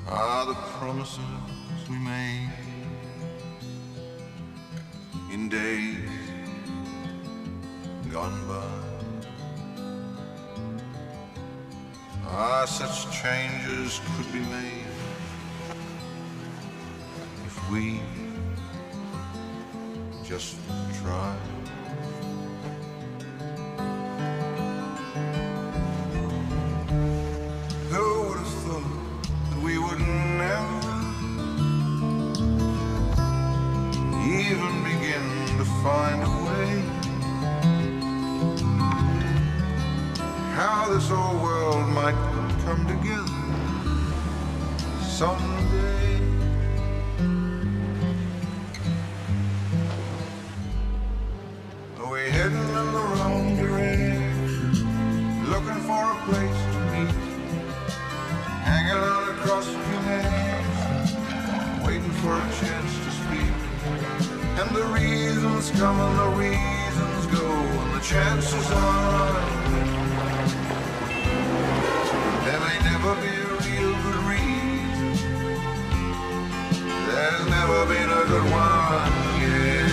are the promises we made in days gone by. Such changes could be made if we just try. Who would have thought that we would never even begin to find a way? How this whole world might come together someday. Are we heading in the wrong direction, looking for a place to meet, hanging out across humanity, waiting for a chance to speak? And the reasons come and the reasons go, and the chances are there may never be a real good reason. There's never been a good one, yeah.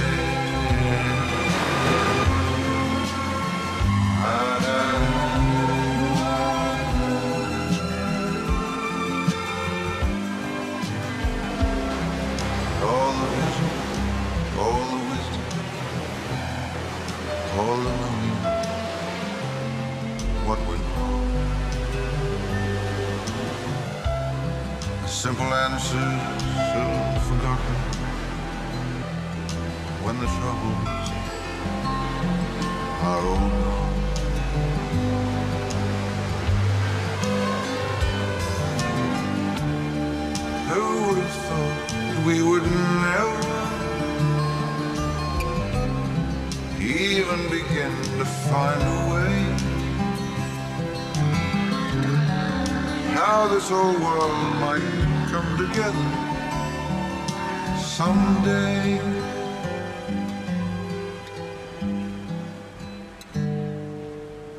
All the wisdom, all the knowing, what we know. Simple answers soon forgotten when the troubles are all gone. Who would have thought that we would never even begin to find a way? How this whole world might come together someday.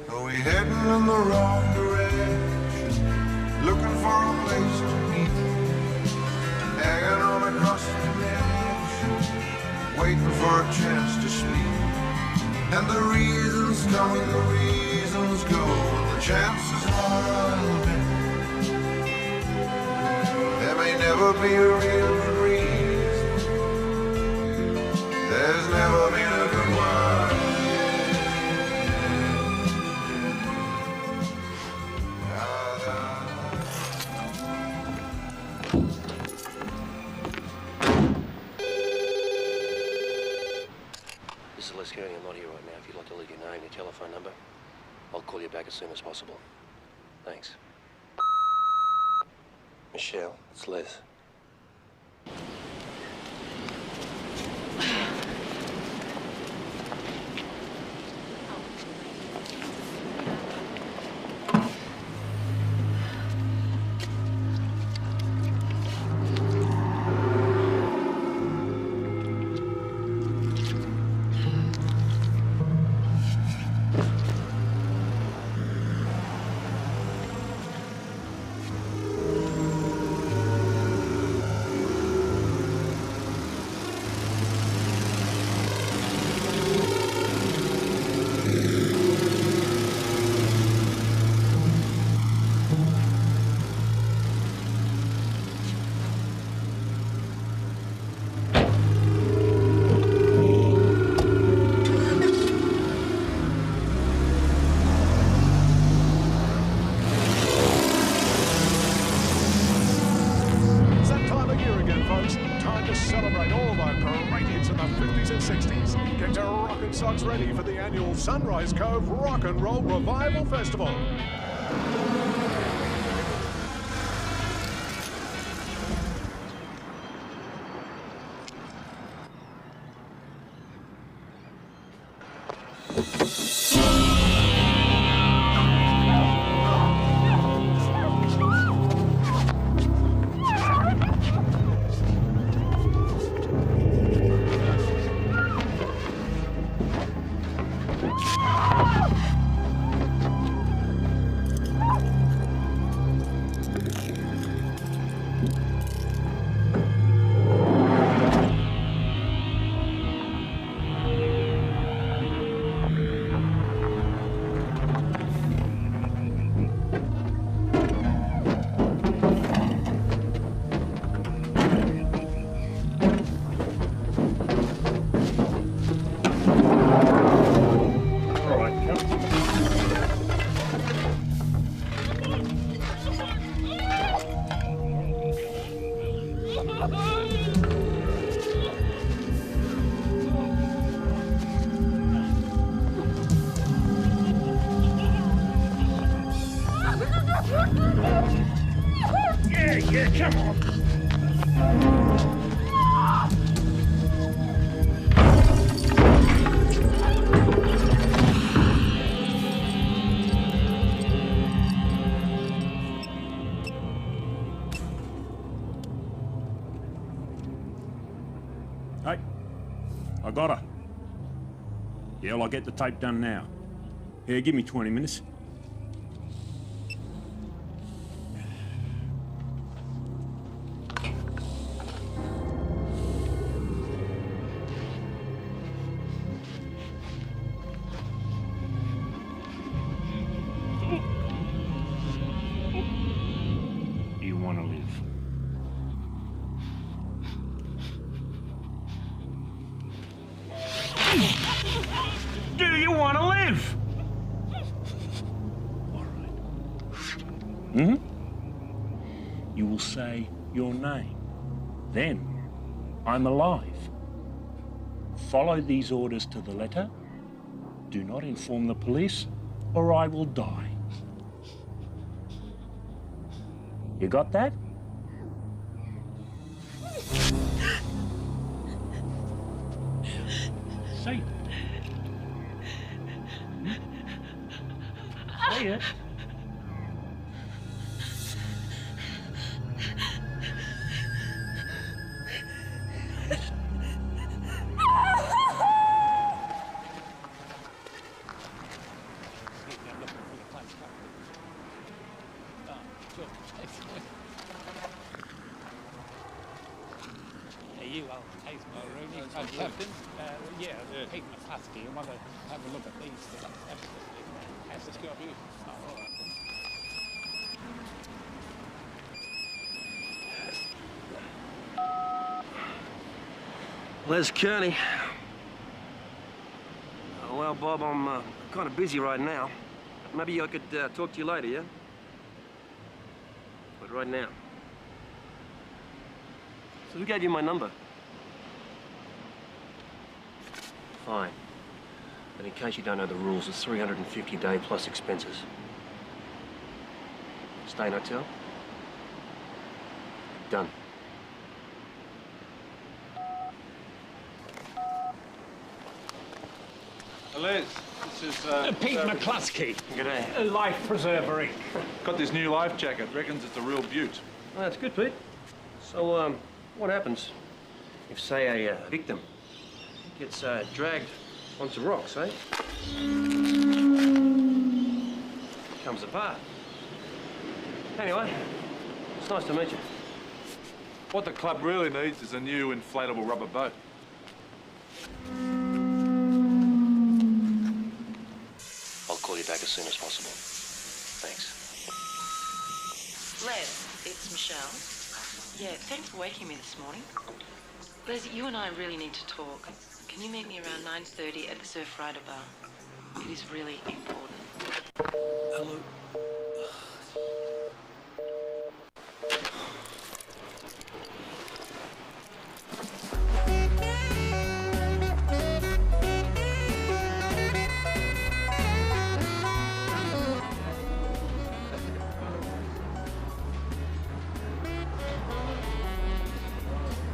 Are we heading in the wrong direction, looking for a place to meet, hanging on across the nation, waiting for a chance to speak? And the reasons come and the reasons go, and the chances are there may never be a real good reason. There's never been a good one. This is Les Kearney. I'm not here right now. If you'd like to leave your name, your telephone number, I'll call you back as soon as possible. Thanks. Michelle, it's Les. Ready for the annual Sunrise Cove Rock and Roll Revival Festival. Yeah, come on. Hey, I got her. Yeah, well, I'll get the tape done now. Here, give me 20 minutes. You want to live? Do you want to live? All right. You will say your name. Then, I'm alive. Follow these orders to the letter. Do not inform the police, or I will die. You got that? Say it. Say it. You old taste my Rooney. Captain, yeah, Pete McCluskey. I want to have a look at these things. Absolutely. Let's go up here. Oh, all right. Les Kearney. Well, Bob, I'm kind of busy right now. Maybe I could talk to you later, yeah? But right now. So who gave you my number? Fine. But in case you don't know the rules, it's 350 a day plus expenses. Stay in hotel? Done. Les, this is Pete McCluskey. G'day. Life Preserver Inc. got this new life jacket. Reckons it's a real beaut. Oh, that's good, Pete. So, what happens if, say, a victim gets dragged onto rocks, eh? Comes apart. Anyway, it's nice to meet you. What the club really needs is a new inflatable rubber boat. I'll call you back as soon as possible. Thanks. Les, it's Michelle. Yeah, thanks for waking me this morning. Les, you and I really need to talk. Can you meet me around 9:30 at the Surf Rider Bar? It is really important. Hello.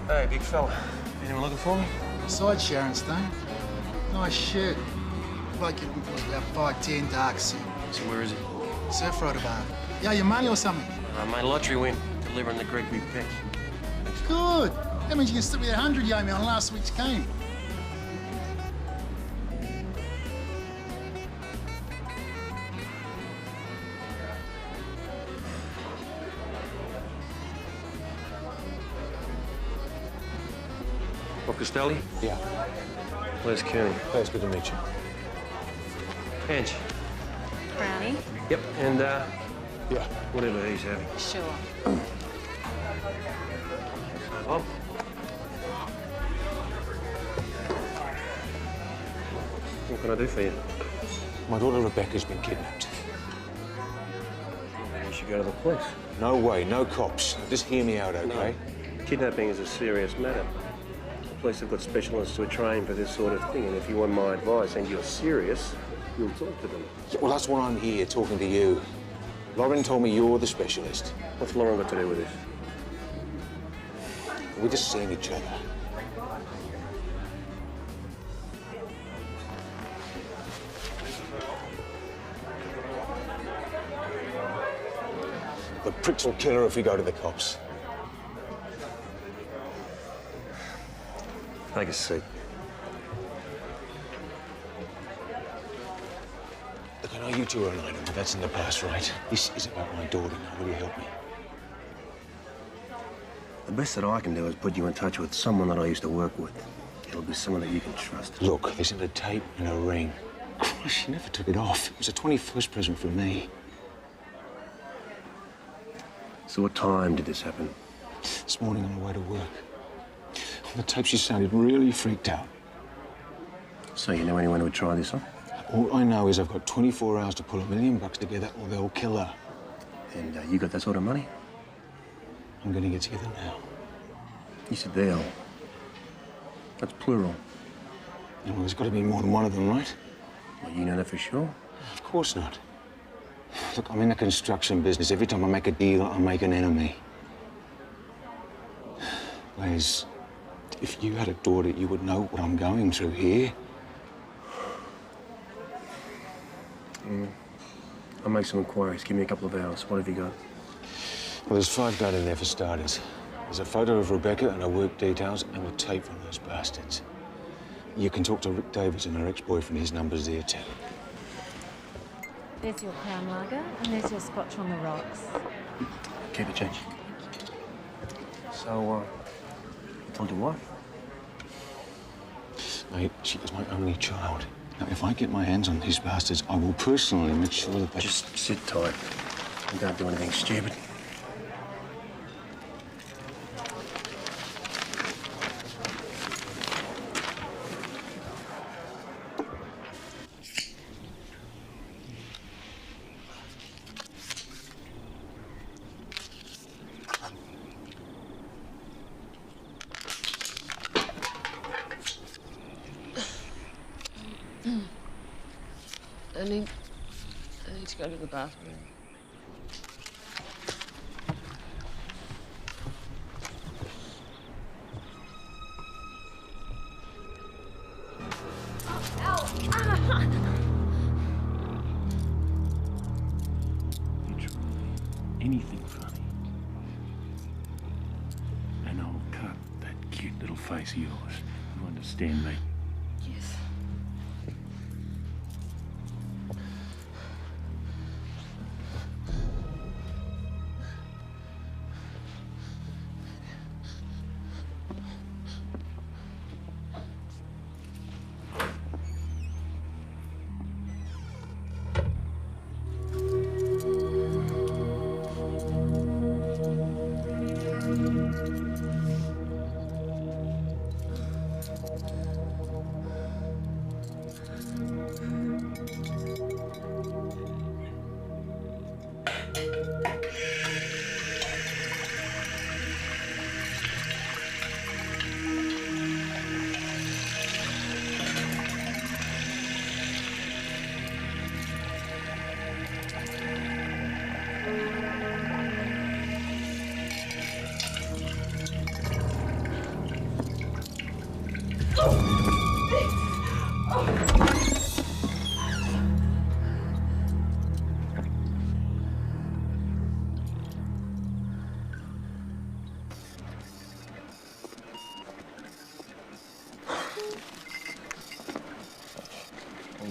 Hey, big fella. Anyone looking for me? Side Sharon Stone. Nice shirt. Like it was about 5'10", dark suit. So where is he? Surf Rider Bar. Yeah, your money or something? My lottery win. Delivering the Gregory pick. Good. That means you can slip me 100 you owe me on last week's game. Bob Costelli? Yeah. Les Kearney. It's good to meet you. Ange. Brownie? Yep, and, Yeah. whatever he's having. Sure. Bob? What can I do for you? My daughter Rebecca's been kidnapped. You should go to the police. No way, no cops. Just hear me out, okay? Kidnapping is a serious matter. The police have got specialists who are trained for this sort of thing, and if you want my advice and you're serious, you'll talk to them. Yeah, well, that's why I'm here, talking to you. Lauren told me you're the specialist. What's Lauren got to do with this? We're just seeing each other. The pricks will kill her if we go to the cops. Take a seat. Look, I know you two are an item, but that's in the past, right? This is about my daughter now. Will you help me? The best that I can do is put you in touch with someone that I used to work with. It'll be someone that you can trust. Look, there's a tape and a ring. Christ, she never took it off. It was a 21st present from me. So what time did this happen? This morning on the way to work. On the tape, she sounded really freaked out. So you know anyone who would try this on? All I know is I've got 24 hours to pull $1 million together or they'll kill her. And you got that sort of money? I'm gonna get together now. You said they'll. That's plural. Well, there's got to be more than one of them, right? Well, you know that for sure? Of course not. Look, I'm in the construction business. Every time I make a deal, I make an enemy. Les, if you had a daughter, you would know what I'm going through here. I'll make some inquiries. Give me a couple of hours. What have you got? Well, there's $5,000 in there for starters. There's a photo of Rebecca and her work details and the tape from those bastards. You can talk to Rick Davis and her ex-boyfriend. His number's there, too. There's your crown lager, and there's your scotch on the rocks. Keep it, change. So, you told your wife? Mate, she is my only child. Now, if I get my hands on these bastards, I will personally make sure that they... Just sit tight and don't do anything stupid. I need to go to the bathroom. You try anything funny, and I'll cut that cute little face of yours. You understand me? Yes.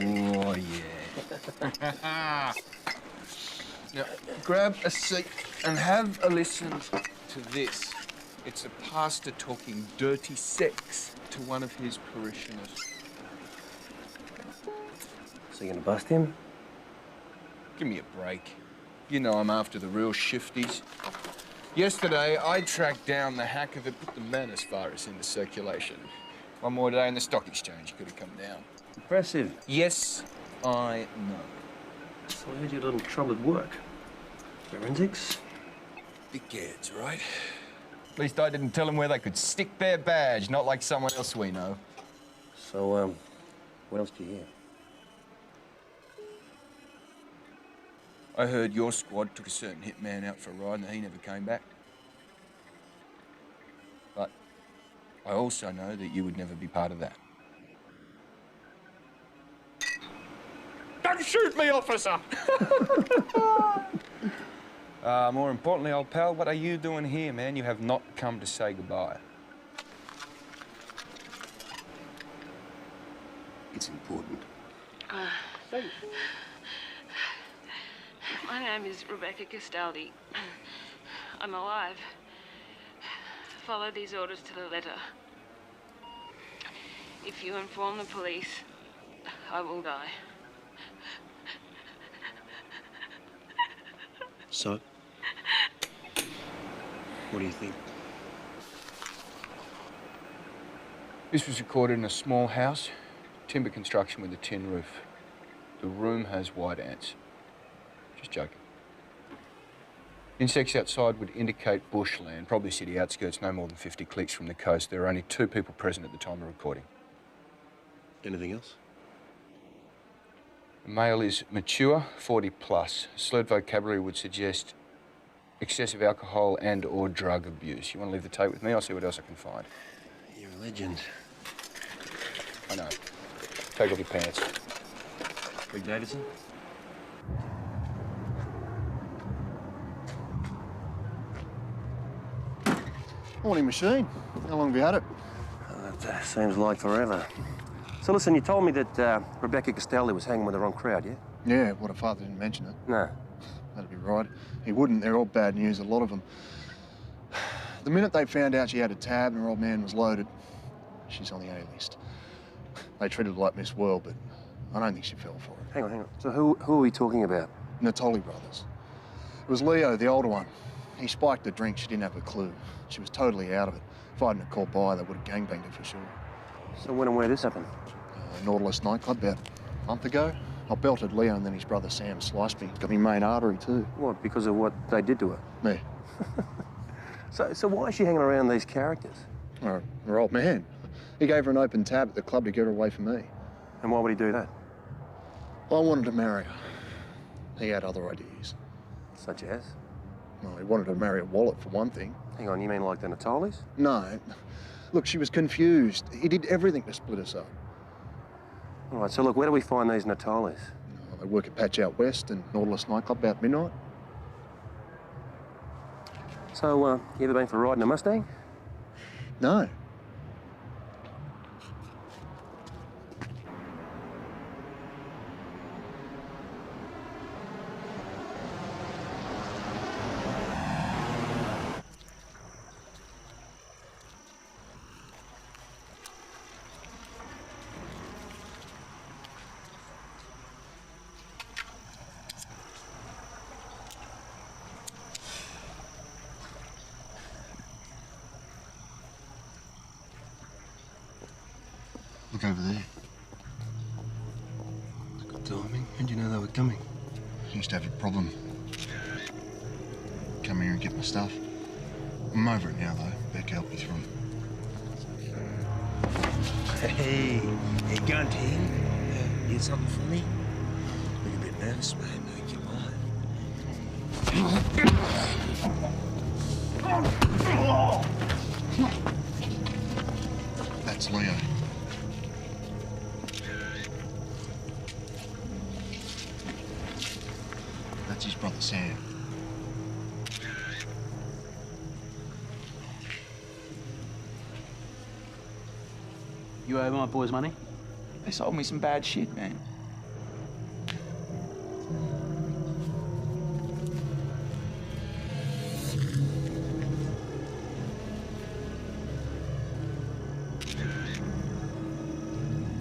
Oh, yeah. Now, grab a seat and have a listen to this. It's a pastor talking dirty sex to one of his parishioners. So you gonna bust him? Give me a break. You know I'm after the real shifties. Yesterday, I tracked down the hacker that put the Menace virus into circulation. One more day and the stock exchange could have come down. Impressive. Yes, I know. So I heard you had a little trouble at work. Forensics? Big gads, right? At least I didn't tell them where they could stick their badge, not like someone else we know. So, what else do you hear? I heard your squad took a certain hitman out for a ride and that he never came back. But I also know that you would never be part of that. Don't shoot me, officer! More importantly, old pal, what are you doing here, man? You have not come to say goodbye. It's important. My name is Rebecca Castaldi. I'm alive. Follow these orders to the letter. If you inform the police, I will die. So? What do you think? This was recorded in a small house, timber construction with a tin roof. The room has white ants. Just joking. Insects outside would indicate bushland, probably city outskirts, no more than 50 clicks from the coast. There were only 2 people present at the time of recording. Anything else? The male is mature, 40 plus. Slurred vocabulary would suggest excessive alcohol and or drug abuse. You want to leave the tape with me? I'll see what else I can find. You're a legend. I know. Take off your pants. Rick Davidson? Morning, machine. How long have you had it? That seems like forever. So listen, you told me that Rebecca Castaldi was hanging with the wrong crowd, yeah? Yeah, what, her father didn't mention it. No. That'd be right. He wouldn't. They're all bad news, a lot of them. The minute they found out she had a tab and her old man was loaded, she's on the A-list. They treated her like Miss World, but I don't think she fell for it. Hang on. So who are we talking about? Natoli brothers. It was Leo, the older one. He spiked the drink. She didn't have a clue. She was totally out of it. If I hadn't have caught by, they would have gangbanged her for sure. So when and where this happened? Nautilus nightclub about a month ago. I belted Leo and then his brother Sam sliced me. Got me main artery too. What, because of what they did to her? Me. So why is she hanging around these characters? Her old man. He gave her an open tab at the club to get her away from me. And why would he do that? I wanted to marry her. He had other ideas. Such as? Well, he wanted to marry a wallet, for one thing. Hang on, you mean like the Natalis? No. Look, she was confused. He did everything to split us up. All right, so look, where do we find these Natalis? They work a patch out west and Nautilus nightclub about midnight. So, you ever been for a ride in a Mustang? No. Look over there. Good timing. How'd you know they were coming? I used to have a problem. Come here and get my stuff. I'm over it now, though. Beck helped me through it. Hey, Gunty. You got something for me? Look a bit nervous, man. Make your mind. That's Leo. That's his brother Sam. You owe my boys money? They sold me some bad shit, man.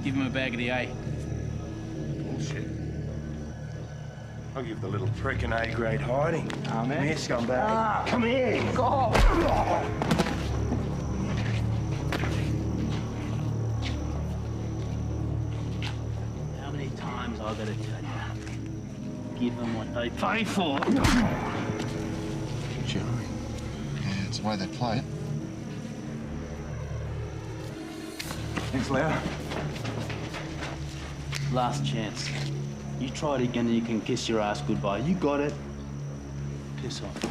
Give him a bag of the A. Bullshit. I'll give the little prick an A-grade hiding. Oh, man. Come here, scumbag. Come here. Go! How many times I gotta tell you? Give them what they pay for. Yeah, it's the way they play it. Thanks, Leo. Last chance. You try it again and you can kiss your ass goodbye. You got it. Piss off.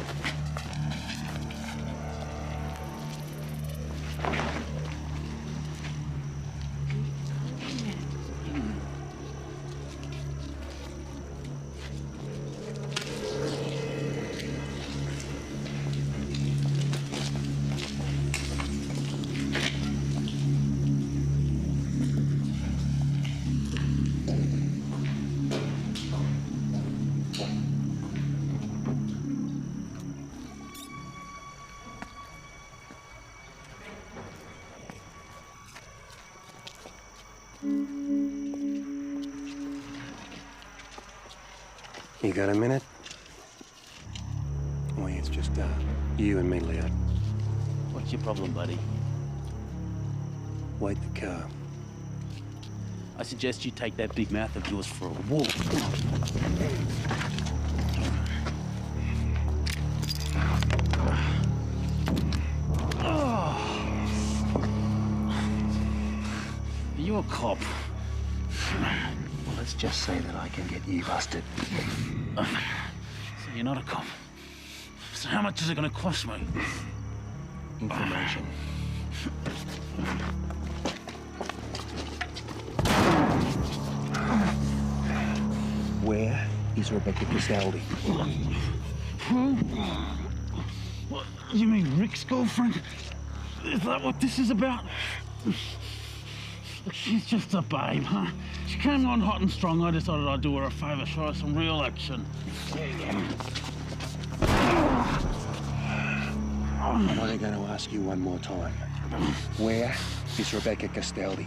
You got a minute? Oh, yeah, it's just you and me, Leo. What's your problem, buddy? Wait the car. I suggest you take that big mouth of yours for a walk. Are you a cop? Well, let's just say that I can get you busted. So you're not a cop. So how much is it going to cost me? Information. Where is Rebecca Castaldi? Who? What, you mean Rick's girlfriend? Is that what this is about? She's just a babe, huh? She came on hot and strong. I decided I'd do her a favour, show her some real action. I'm only going to ask you one more time. Where is Rebecca Castaldi?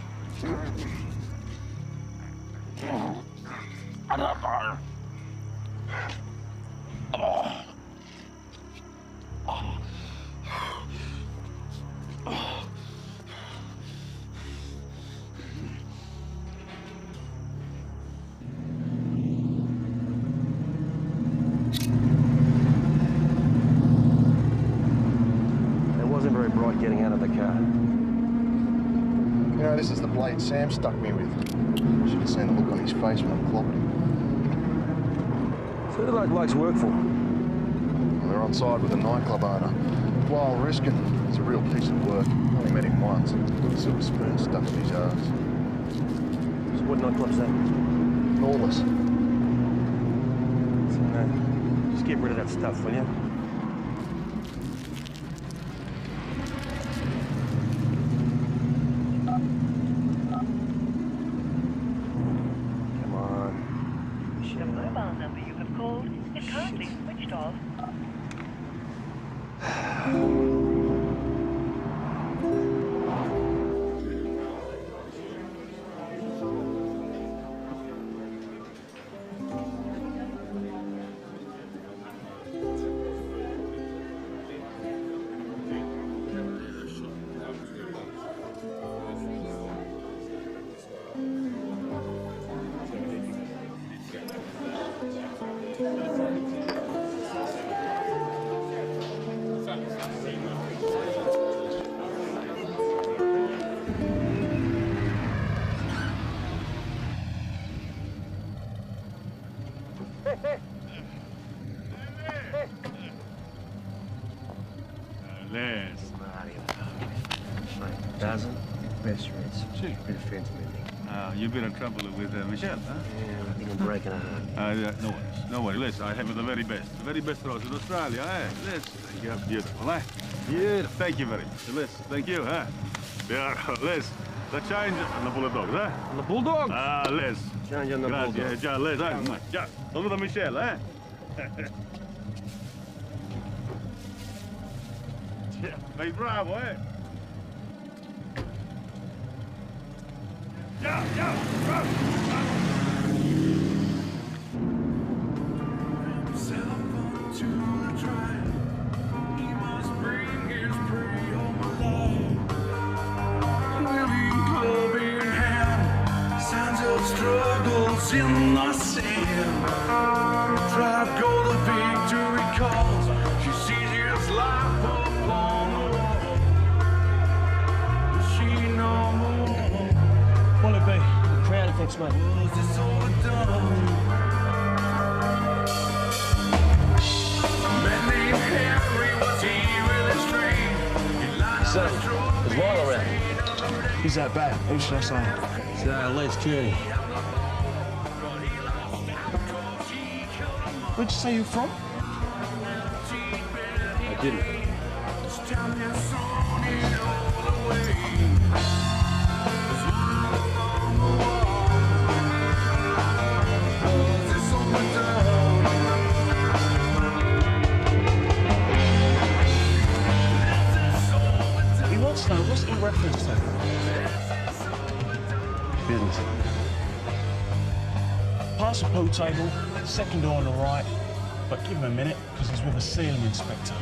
I don't know. It wasn't very bright getting out of the car. You know, this is the blade Sam stuck me with. Should have seen the look on his face when I clocked him. So who do those blokes work for? Well, they're on side with a nightclub owner. Lyle Riskin. It's a real piece of work. Only met him once. Got a silver spoon stuck in his ass. So what nightclub's that? Lawless. So, just get rid of that stuff, will you? Come on. The mobile number you have called is currently switched off. Les. Dozen best rates. Gee. Bit of fence mending. You've been in trouble with Michelle, huh? Yeah, I think I'm breaking her heart. No worries. No worries. Liz, I have the very best. The very best rose in Australia, eh? Liz, you're beautiful, eh? Beautiful. Thank you very much. Liz, thank you, huh? Yeah, Liz, the change on the bulldogs, eh? On the bulldogs? Liz. Change on the bulldogs. Yeah, Liz, eh? Yeah, over the Michelle, eh? Yeah, vai bravo, eh? Yeah, bravo! Struggles in the sand. Drive go the victory calls. She sees his life upon the wall. She knows Thanks, mate. So, is Lyle around? He's that bad. Who should I say? So, Les Kearney. Where'd you say you're from? I didn't. He wants to know, what's it in reference to? Business. Pass the pool table, second door on the right, but give him a minute, because he's with a ceiling inspector.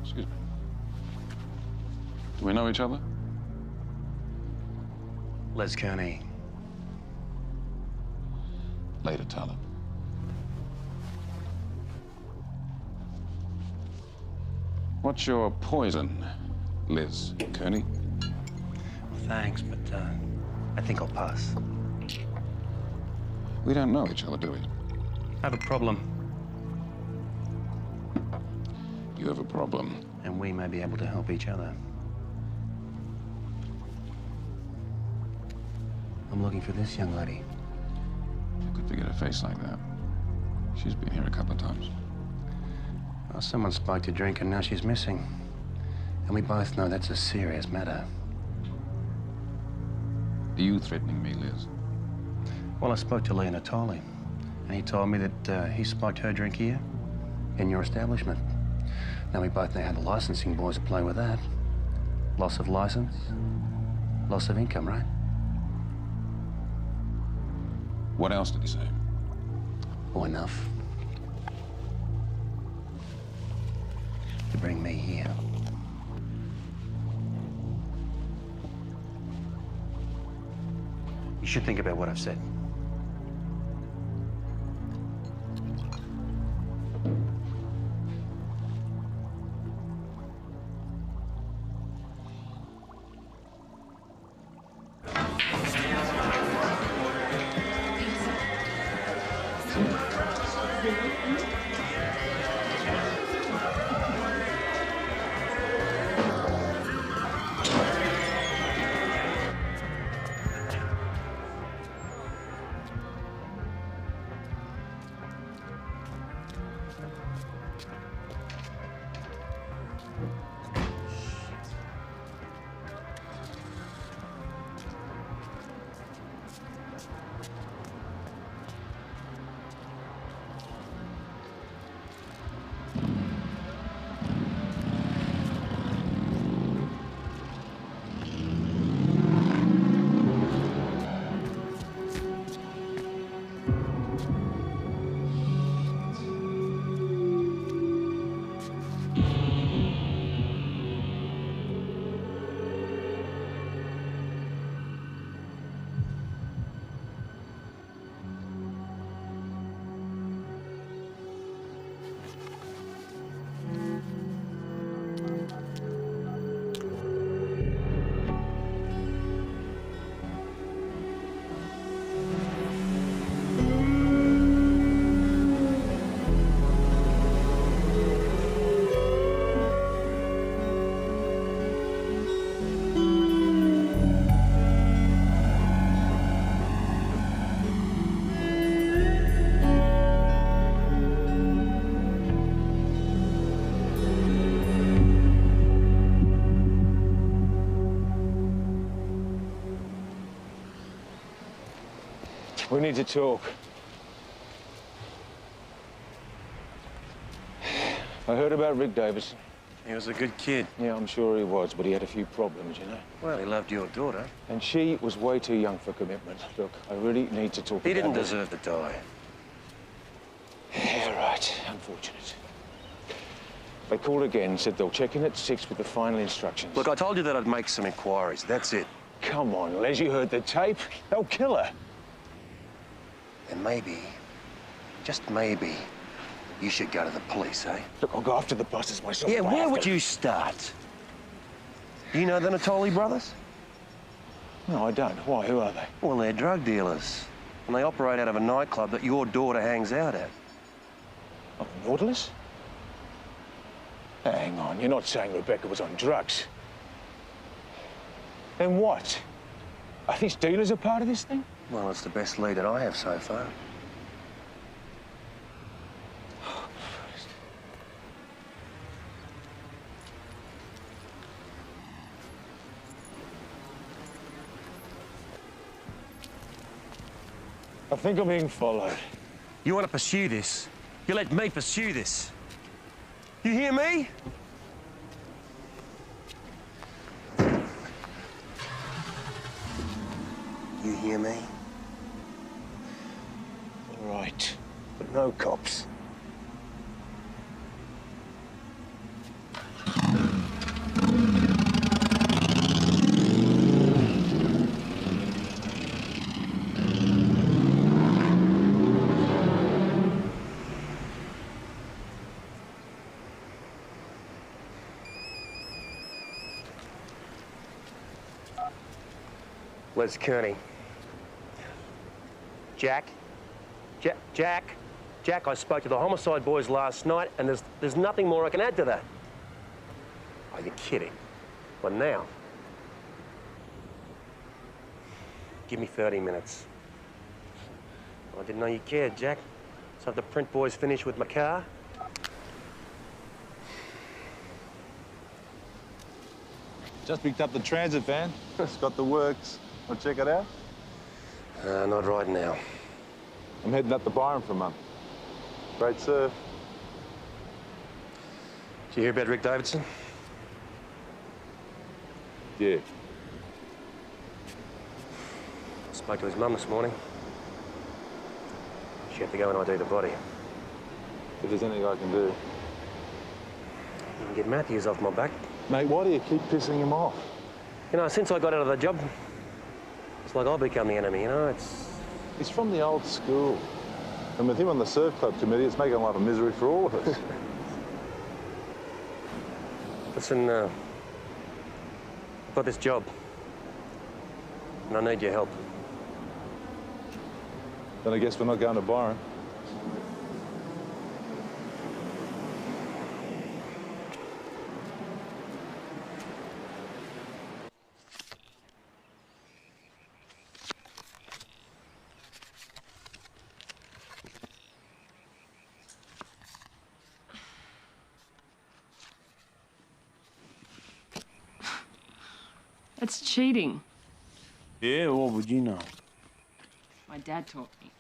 Excuse me. Do we know each other? Les Kearney. Later, tell him. What's your poison, Liz Kearney? Thanks, but I think I'll pass. We don't know each other, do we? I have a problem. You have a problem. And we may be able to help each other. I'm looking for this young lady. You could forget a face like that. She's been here a couple of times. Well, someone spiked a drink and now she's missing. And we both know that's a serious matter. Are you threatening me, Liz? Well, I spoke to Lee Natali, and he told me that he spiked her drink here in your establishment. Now, we both know how the licensing boys play with that. Loss of license, loss of income, right? What else did he say? Oh, enough. To bring me here. You should think about what I've said. We need to talk. I heard about Rick Davidson. He was a good kid. Yeah, I'm sure he was, but he had a few problems, you know. Well, he loved your daughter. And she was way too young for commitment. Look, I really need to talk about He didn't this. deserve to die. Yeah, right. Unfortunate. They called again, said they'll check in at 6 with the final instructions. Look, I told you that I'd make some inquiries. That's it. Come on, Les, you heard the tape. They'll kill her. And maybe, just maybe, you should go to the police, eh? Look, I'll go after the bosses myself. Yeah, if I where have would to. you start? You know the Natoli brothers? No, I don't. Why? Who are they? Well, they're drug dealers. And they operate out of a nightclub that your daughter hangs out at. Oh, Nautilus? Hang on, you're not saying Rebecca was on drugs? Then what? Are these dealers a part of this thing? Well, it's the best lead that I have so far. I think I'm being followed. You want to pursue this? You let me pursue this. You hear me? You hear me? All right. But no cops. Les Kearney. Jack? Jack, I spoke to the homicide boys last night, and there's nothing more I can add to that. Are you kidding? But now, give me 30 minutes. I didn't know you cared, Jack. So if the print boys finish with my car, Just picked up the transit van. It's got the works. Want to check it out? not right now. I'm heading up to Byron for a month. Great surf. Did you hear about Rick Davidson? Yeah. Spoke to his mum this morning. She had to go and ID the body. If there's anything I can do. You can get Matthews off my back. Mate, why do you keep pissing him off? You know, since I got out of the job, it's like I've become the enemy, you know? It's... He's from the old school. And with him on the surf club committee, it's making life a misery for all of us. Listen, I've got this job. And I need your help. Then I guess we're not going to Byron. It's cheating. Yeah, what would you know? My dad taught me.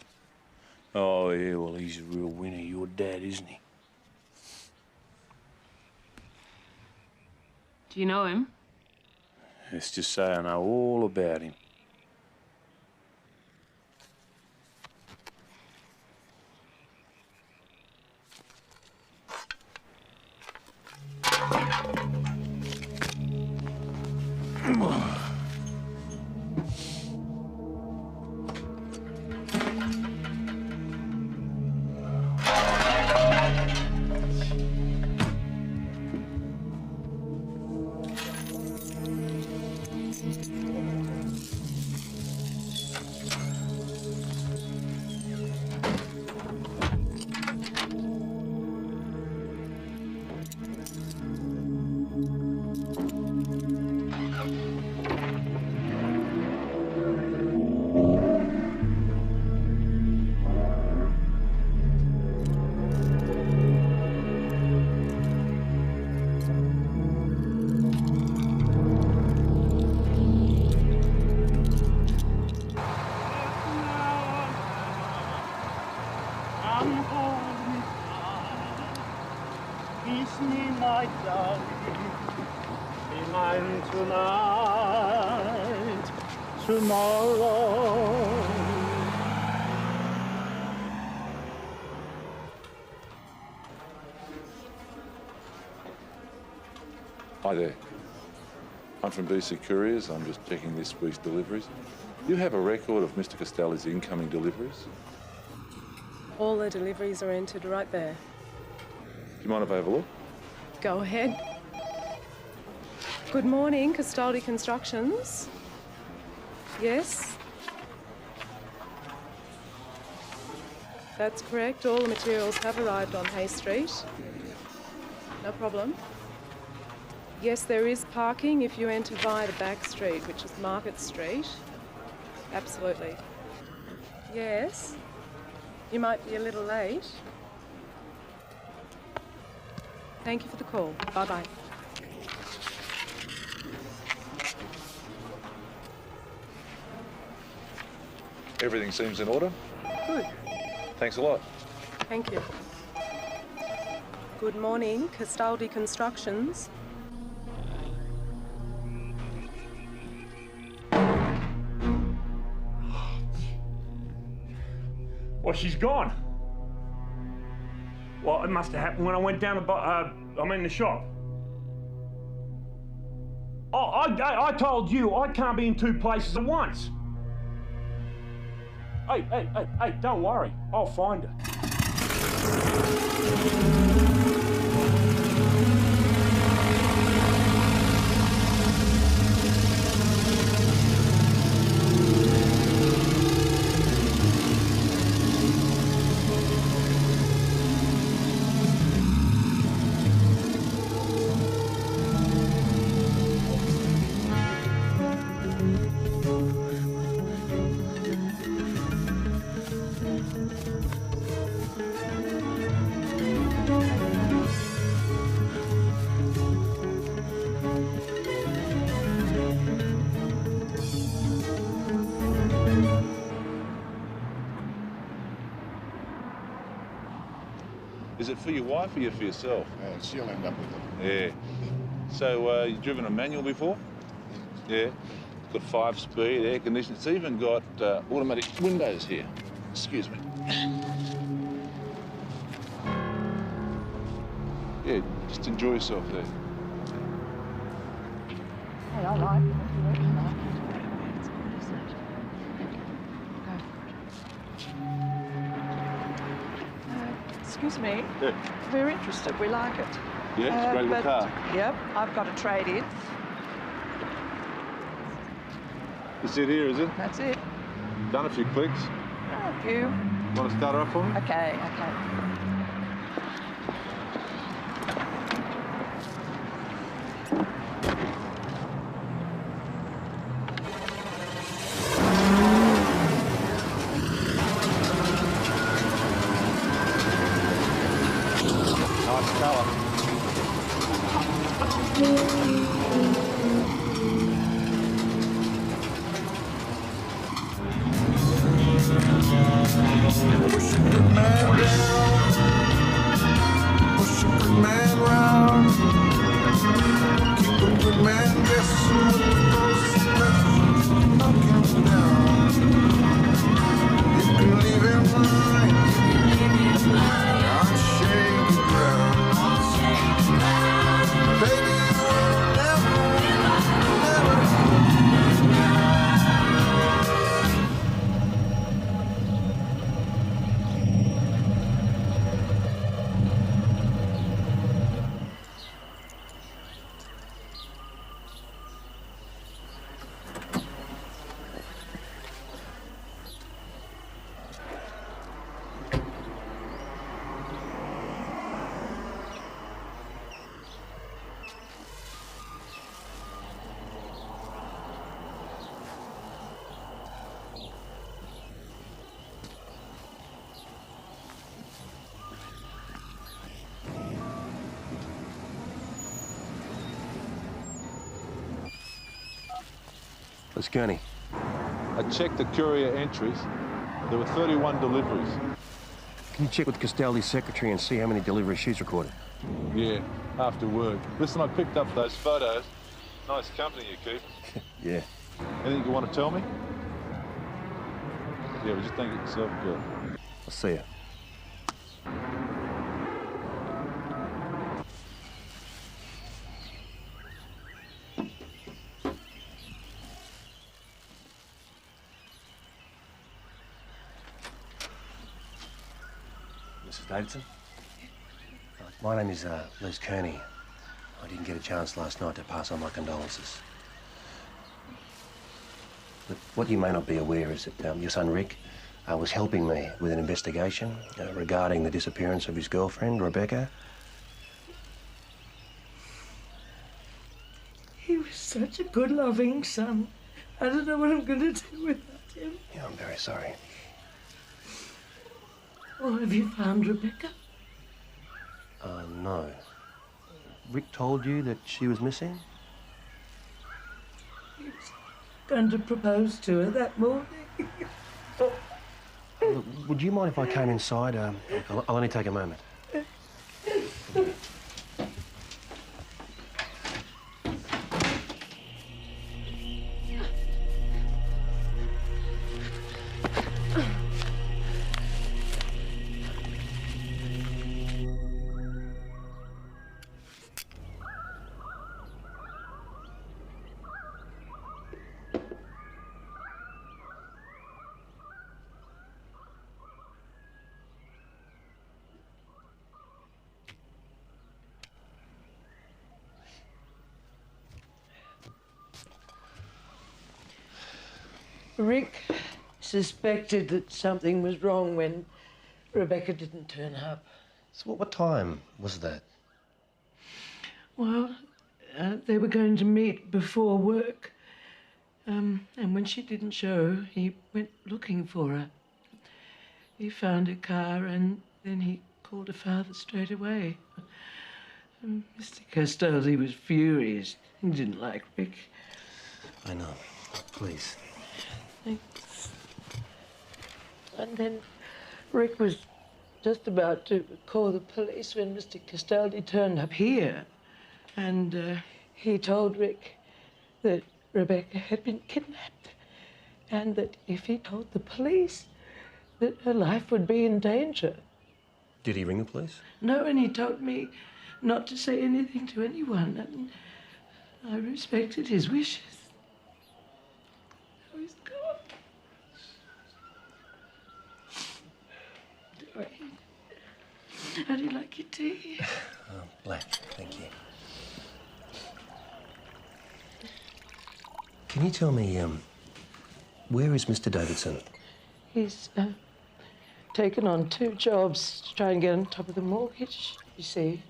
Oh, yeah, well, he's a real winner, your dad, isn't he? Do you know him? Let's just say I know all about him. tomorrow. Hi there. I'm from BC Couriers. I'm just checking this week's deliveries. Do you have a record of Mr. Costelli's incoming deliveries? All the deliveries are entered right there. Do you mind if I have a look? Go ahead. Good morning, Castaldi Constructions. Yes? That's correct. All the materials have arrived on Hay Street. No problem. Yes, there is parking if you enter via the back street, which is Market Street. Absolutely. Yes. You might be a little late. Thank you for the call. Bye-bye. Everything seems in order. Good. Thanks a lot. Thank you. Good morning, Castaldi Constructions. Well, she's gone. Well, it must have happened when I went down the shop. Oh, I told you I can't be in two places at once. Hey, don't worry. I'll find her. Is it for your wife or for yourself? She'll end up with it. Yeah. So, you've driven a manual before? Yeah. It's got 5-speed, air conditioning. It's even got automatic windows here. Excuse me. Yeah, just enjoy yourself there. Hey, I like it. Excuse me. Yeah. We're interested. We like it. Yeah, it's a great little car. Yep, I've got a trade-in. This it here, is it? That's it. Done a few clicks. A few. Want to start her off for me? Okay. Nice colour. Push a good man down, push a good man round, keep a good man guessing with the ghost and knock him down. You can leave him behind, on shaky ground. Baby, you will never. Let's Gurney. I checked the courier entries. There were 31 deliveries. Can you check with Castaldi's secretary and see how many deliveries she's recorded? Yeah, after work. Listen, I picked up those photos. Nice company you keep. Yeah, Anything you want to tell me? Yeah, but just think it yourself good. I'll see you. Mrs. Davidson? My name is Liz Kearney. I didn't get a chance last night to pass on my condolences. But what you may not be aware is that your son Rick was helping me with an investigation regarding the disappearance of his girlfriend, Rebecca. He was such a good, loving son. I don't know what I'm going to do without him. Yeah, I'm very sorry. Oh, have you found Rebecca? No. Rick told you that she was missing? He was going to propose to her that morning. Look, would you mind if I came inside? I'll only take a moment. Rick suspected that something was wrong when Rebecca didn't turn up. So what time was that? Well, they were going to meet before work. And when she didn't show, he went looking for her. He found her car and then he called her father straight away. Mr. Castaldi was furious. He didn't like Rick. I know. Please. Thanks. And then Rick was just about to call the police when Mr. Castaldi turned up here. And he told Rick that Rebecca had been kidnapped and that if he told the police, that her life would be in danger. Did he ring the police? No, and he told me not to say anything to anyone, and I respected his wishes. Now he's gone. How do you like your tea? Black, thank you. Can you tell me, where is Mr. Davidson? He's taken on 2 jobs to try and get on top of the mortgage, you see.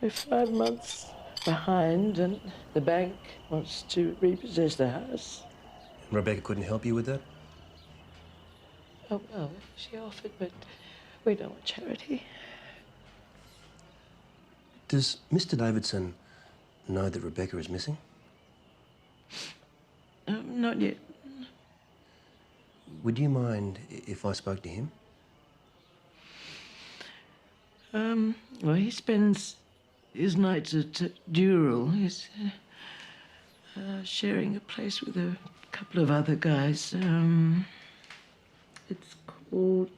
We're 5 months behind and the bank wants to repossess the house. Rebecca couldn't help you with that? Oh, well, she offered, but we don't want charity. Does Mr. Davidson know that Rebecca is missing? Not yet. Would you mind if I spoke to him? Well, he spends his nights at Dural. He's sharing a place with a couple of other guys. It's called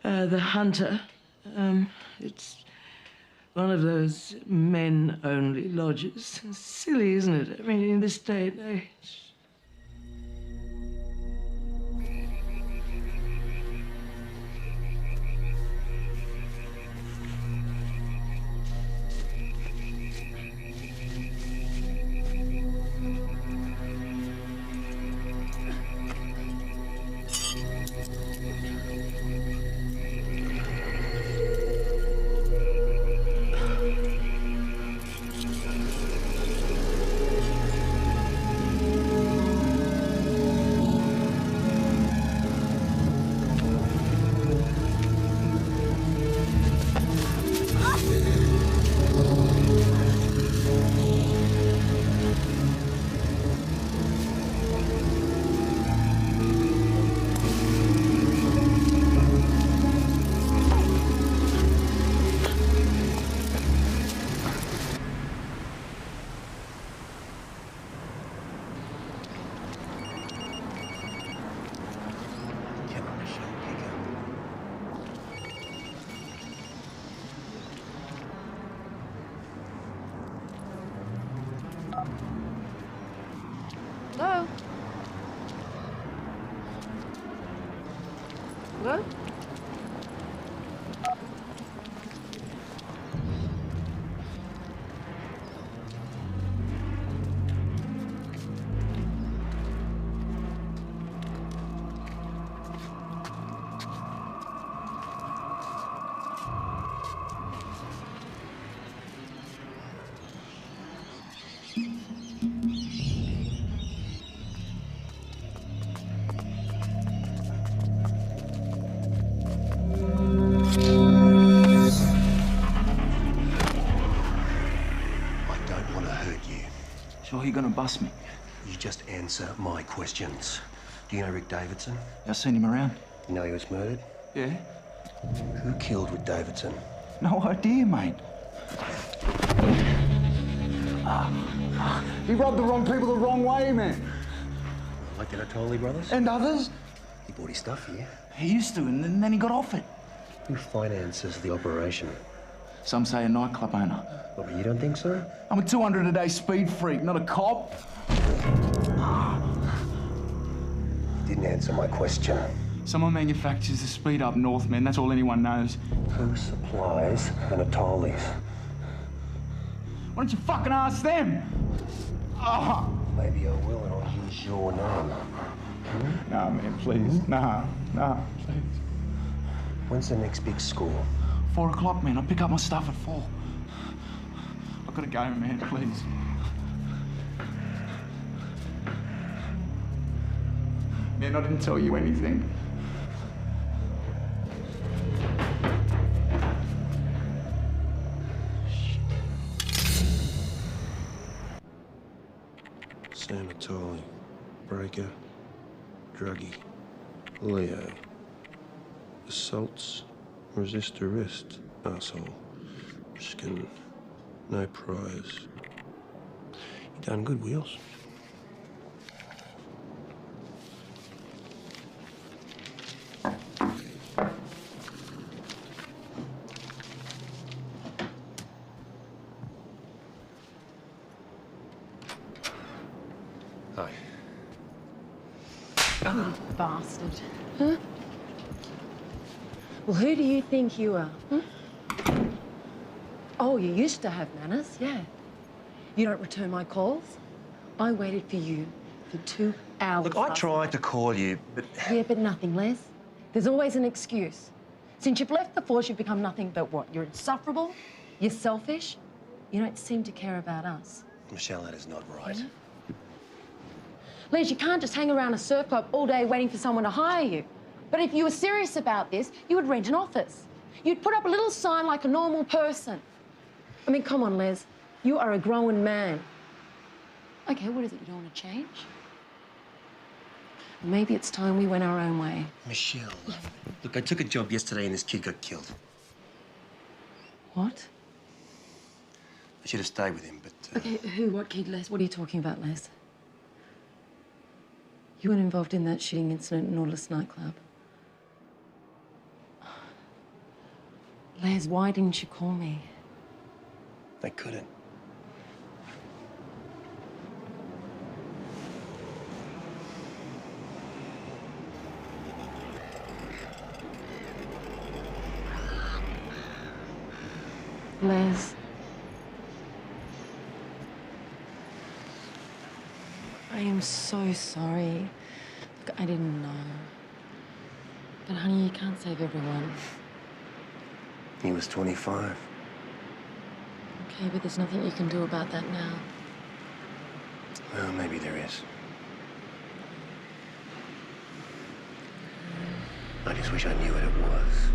The Hunter. It's one of those men-only lodges. Silly, isn't it? I mean, in this day and age. Hello? Hello? Sure you're gonna bust me? You just answer my questions. Do you know Rick Davidson? I've seen him around. You know he was murdered? Yeah? Who killed Rick Davidson? No idea, mate. He rubbed the wrong people the wrong way, man. Like the Natoli brothers? And others? He bought his stuff here. He used to, and then he got off it. Who finances the operation? Some say a nightclub owner. Well, you don't think so? I'm a 200 a day speed freak, not a cop. You didn't answer my question. Someone manufactures the speed up north, man. That's all anyone knows. Who supplies the Natalis? Why don't you fucking ask them? Oh. Maybe I will, and I'll use your name. Nah, man, please. Nah, please. When's the next big score? 4 o'clock, man. I'll pick up my stuff at 4. I've got to go, man, please. Man, I didn't tell you anything. Sam Natoli, breaker, druggie, Leo, assaults, resist arrest, arsehole, skin, no priors. You done good, Wheels. Hi. You bastard. Huh? Well, who do you think you are? Hmm? Oh, you used to have manners, yeah. You don't return my calls. I waited for you for 2 hours. Look, I tried to call you, but... Yeah, but nothing, Les. There's always an excuse. Since you've left the force, you've become nothing but what? You're insufferable, you're selfish, you don't seem to care about us. Michelle, that is not right. Yeah? Les, you can't just hang around a surf club all day waiting for someone to hire you. But if you were serious about this, you would rent an office. You'd put up a little sign like a normal person. I mean, come on, Les. You are a grown man. Okay, what is it? You don't want to change? Maybe it's time we went our own way. Michelle, look, I took a job yesterday and this kid got killed. What? I should have stayed with him, but... Okay, who? What kid, Les? What are you talking about, Les? You weren't involved in that shooting incident in Nautilus nightclub. Les, why didn't you call me? I couldn't. Les. I am so sorry. Look, I didn't know. But honey, you can't save everyone. He was 25. Okay, but there's nothing you can do about that now. Well, maybe there is. I just wish I knew what it was.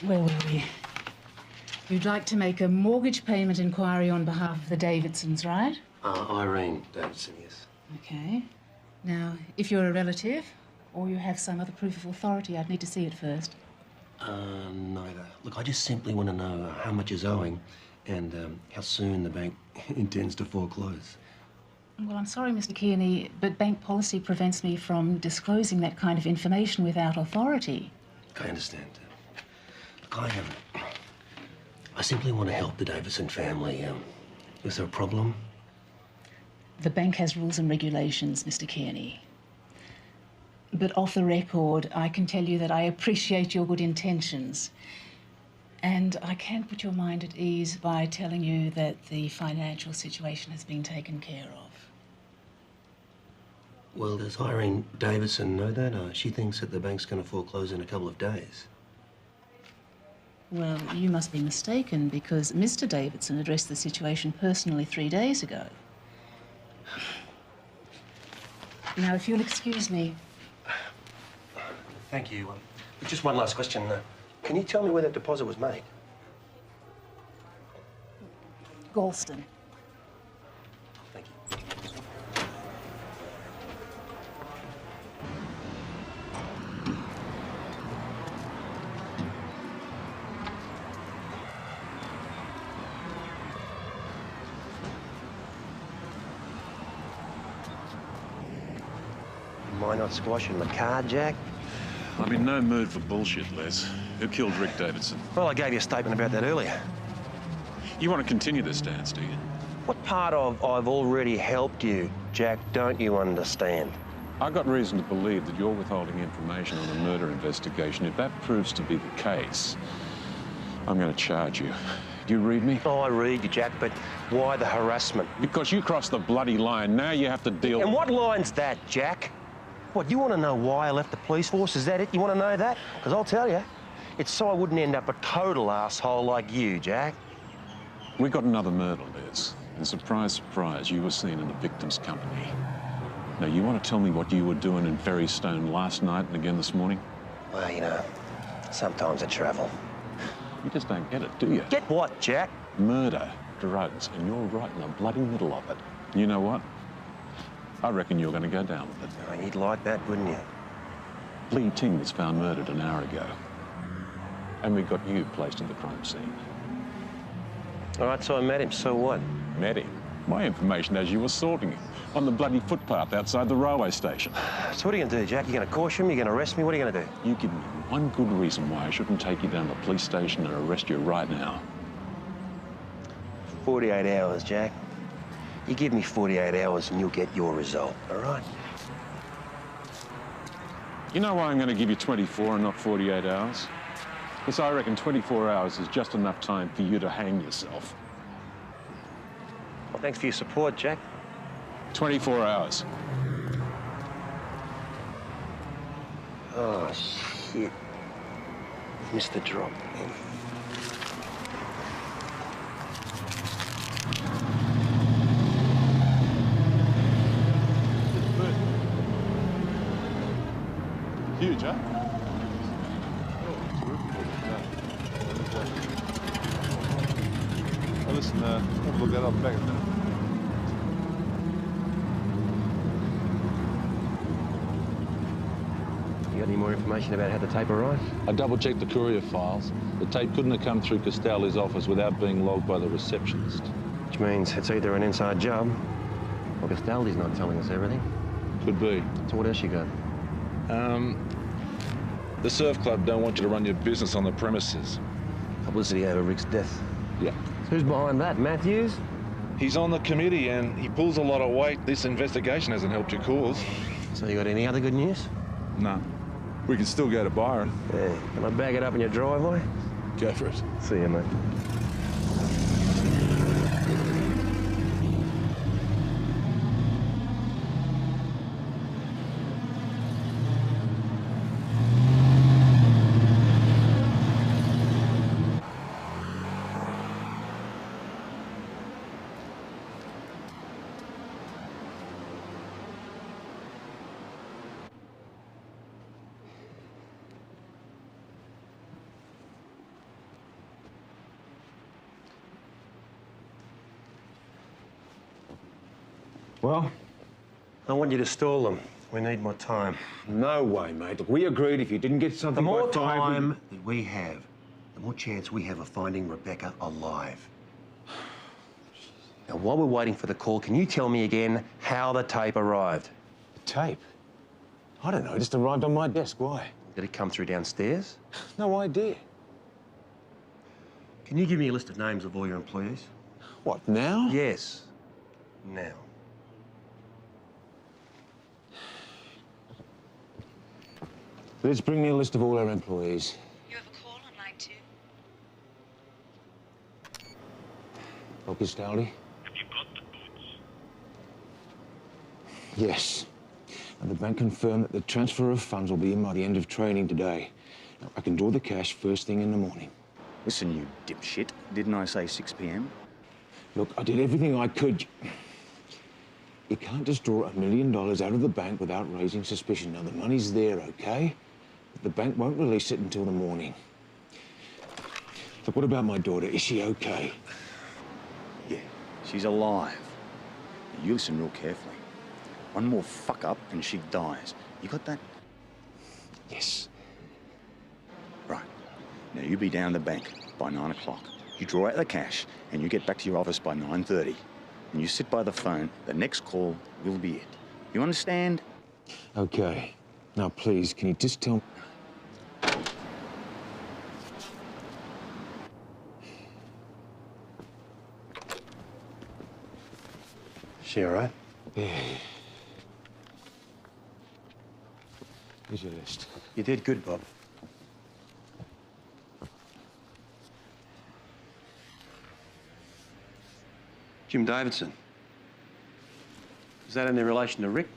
Where were we? You'd like to make a mortgage payment inquiry on behalf of the Davidsons, right? Irene Davidson, yes. Okay. Now, if you're a relative or you have some other proof of authority, I'd need to see it first. Neither. Look, I just simply want to know how much is owing and how soon the bank intends to foreclose. Well, I'm sorry, Mr. Kearney, but bank policy prevents me from disclosing that kind of information without authority. I understand. Look, I simply want to help the Davidson family. Is there a problem? The bank has rules and regulations, Mr. Kearney. But off the record, I can tell you that I appreciate your good intentions. And I can put your mind at ease by telling you that the financial situation has been taken care of. Well, does Irene Davidson know that? She thinks that the bank's going to foreclose in a couple of days. Well, you must be mistaken because Mr. Davidson addressed the situation personally 3 days ago. Now, if you'll excuse me. Thank you. Just one last question. Can you tell me where that deposit was made? Galston. Thank you. Why not squashing the car, Jack? I'm in no mood for bullshit, Les. Who killed Rick Davidson? Well, I gave you a statement about that earlier. You want to continue this dance, do you? What part of I've already helped you, Jack, don't you understand? I got reason to believe that you're withholding information on a murder investigation. If that proves to be the case, I'm going to charge you. Do you read me? Oh, I read you, Jack, but why the harassment? Because you crossed the bloody line. Now you have to deal... And what line's that, Jack? What, you want to know why I left the police force? Is that it? You want to know that? Because I'll tell you, it's so I wouldn't end up a total asshole like you, Jack. We got another murder, Liz. And surprise, surprise, you were seen in the victim's company. Now, you want to tell me what you were doing in Ferrystone last night and again this morning? Well, you know, sometimes I travel. You just don't get it, do you? Get what, Jack? Murder, drugs, and you're right in the bloody middle of it. You know what? I reckon you're going to go down with it. Oh, you'd like that, wouldn't you? Lee Ting was found murdered an hour ago. And we got you placed in the crime scene. All right, so I met him. So what? Met him? My information as you were sorting him on the bloody footpath outside the railway station. So what are you going to do, Jack? You going to caution me? You going to arrest me? What are you going to do? You give me one good reason why I shouldn't take you down to the police station and arrest you right now. 48 hours, Jack. You give me 48 hours and you'll get your result, all right? You know why I'm going to give you 24 and not 48 hours? Because I reckon 24 hours is just enough time for you to hang yourself. Well, thanks for your support, Jack. 24 hours. Oh, shit. Missed the drop. Huge, huh? Oh, listen, have a look at it. I'll be back in a minute. You got any more information about how the tape arrived? I double-checked the courier files. The tape couldn't have come through Castaldi's office without being logged by the receptionist. Which means it's either an inside job or Castaldi's not telling us everything. Could be. So what else you got? The surf club don't want you to run your business on the premises. Publicity over Rick's death. Yeah. Who's behind that, Matthews? He's on the committee and he pulls a lot of weight. This investigation hasn't helped your cause. So you got any other good news? No. We can still go to Byron. Yeah. Can I bag it up in your driveway? Go for it. See you, mate. Well? I want you to stall them. We need more time. No way, mate. Look, we agreed if you didn't get something The more by 5... time that we have, the more chance we have of finding Rebecca alive. Now, while we're waiting for the call, can you tell me again how the tape arrived? The tape? I don't know. It just arrived on my desk. Why? Did it come through downstairs? No idea. Can you give me a list of names of all your employees? What, now? Yes, now. Let's bring me a list of all our employees. You have a call on line 2. Focus, Dowdy. Have you got the goods? Yes. And the bank confirmed that the transfer of funds will be in by the end of training today. Now, I can draw the cash first thing in the morning. Listen, you dipshit. Didn't I say 6 p.m? Look, I did everything I could. You can't just draw $1 million out of the bank without raising suspicion. Now, the money's there, okay? But the bank won't release it until the morning. Look, what about my daughter? Is she okay? Yeah, she's alive. Now, you listen real carefully. One more fuck up and she dies. You got that? Yes. Right. Now, you be down the bank by 9 o'clock. You draw out the cash and you get back to your office by 9:30. And you sit by the phone. The next call will be it. You understand? Okay. Now, please, can you just tell me... She all right? Yeah. Here's your list. You did good, Bob. Jim Davidson. Is that any relation to Rick?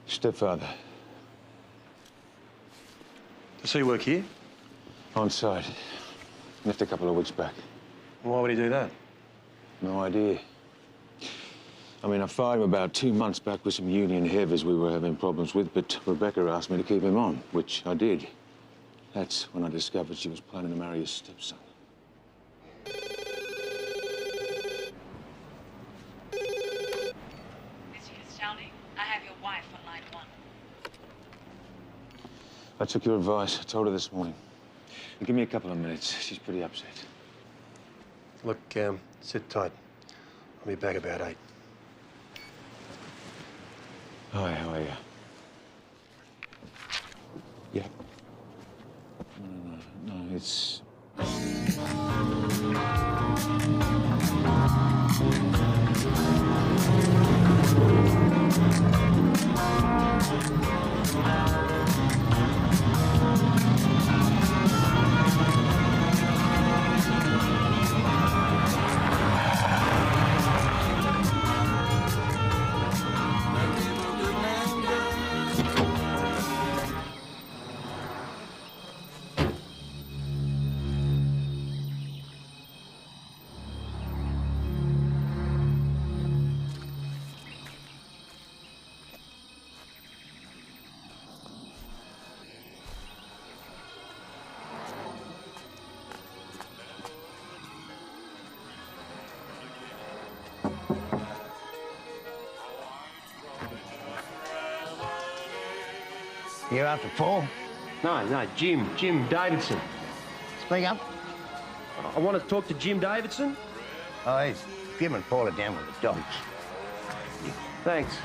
Stepfather. Does he work here? On site. Left a couple of weeks back. Why would he do that? No idea. I mean, I fired him about 2 months back with some union heavies we were having problems with, but Rebecca asked me to keep him on, which I did. That's when I discovered she was planning to marry his stepson. Mr. Castaldi, I have your wife on line 1. I took your advice. I told her this morning. Give me a couple of minutes. She's pretty upset. Look, sit tight. I'll be back about 8. Hi, how are you? Yeah. No, it's... You're after Paul? No, Jim Davidson. Speak up. I want to talk to Jim Davidson. Oh, he's giving Paul a down with the dogs. Thanks.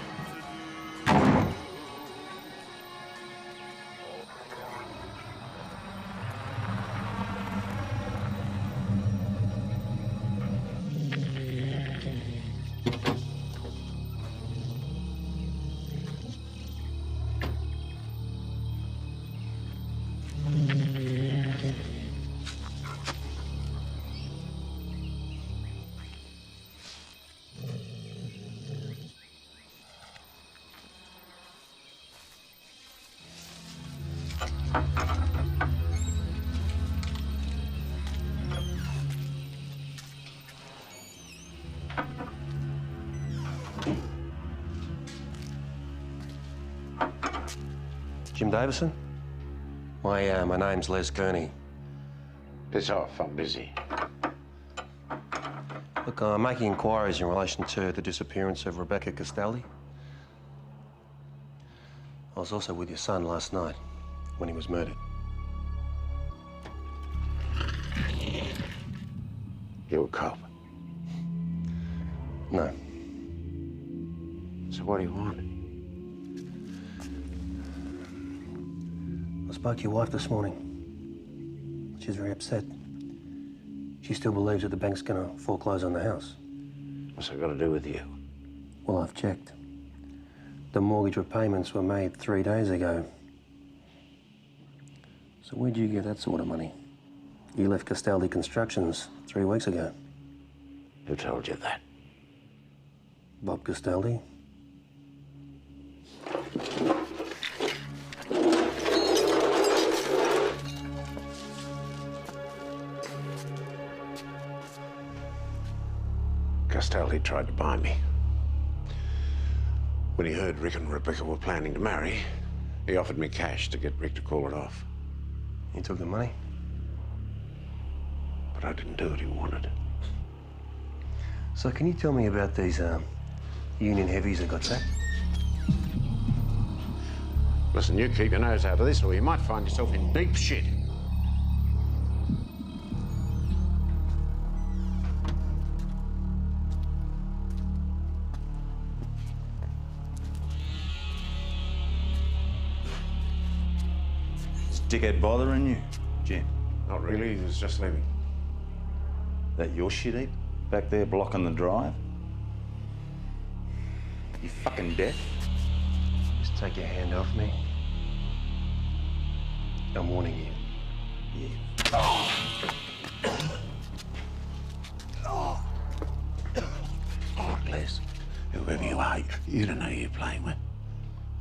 Jim Davison? My name's Les Gurney. Piss off, I'm busy. Look, I'm making inquiries in relation to the disappearance of Rebecca Castaldi. I was also with your son last night when he was murdered. You a cop? No. So what do you want? I spoke to your wife this morning. She's very upset. She still believes that the bank's gonna foreclose on the house. What's that got to do with you? Well, I've checked. The mortgage repayments were made 3 days ago. So where'd you get that sort of money? You left Castaldi Constructions 3 weeks ago. Who told you that? Bob Castaldi. Castaldi tried to buy me. When he heard Rick and Rebecca were planning to marry, he offered me cash to get Rick to call it off. You took the money? But I didn't do what he wanted. So can you tell me about these union heavies that got sacked? Listen, you keep your nose out of this or you might find yourself in deep shit. Is dickhead bothering you, Jim? Not really, he was just leaving. That your shit heap? Back there blocking the drive? You fucking deaf? Just take your hand off me. I'm warning you. Yeah. Oh, Les, whoever you are, you don't know who you're playing with.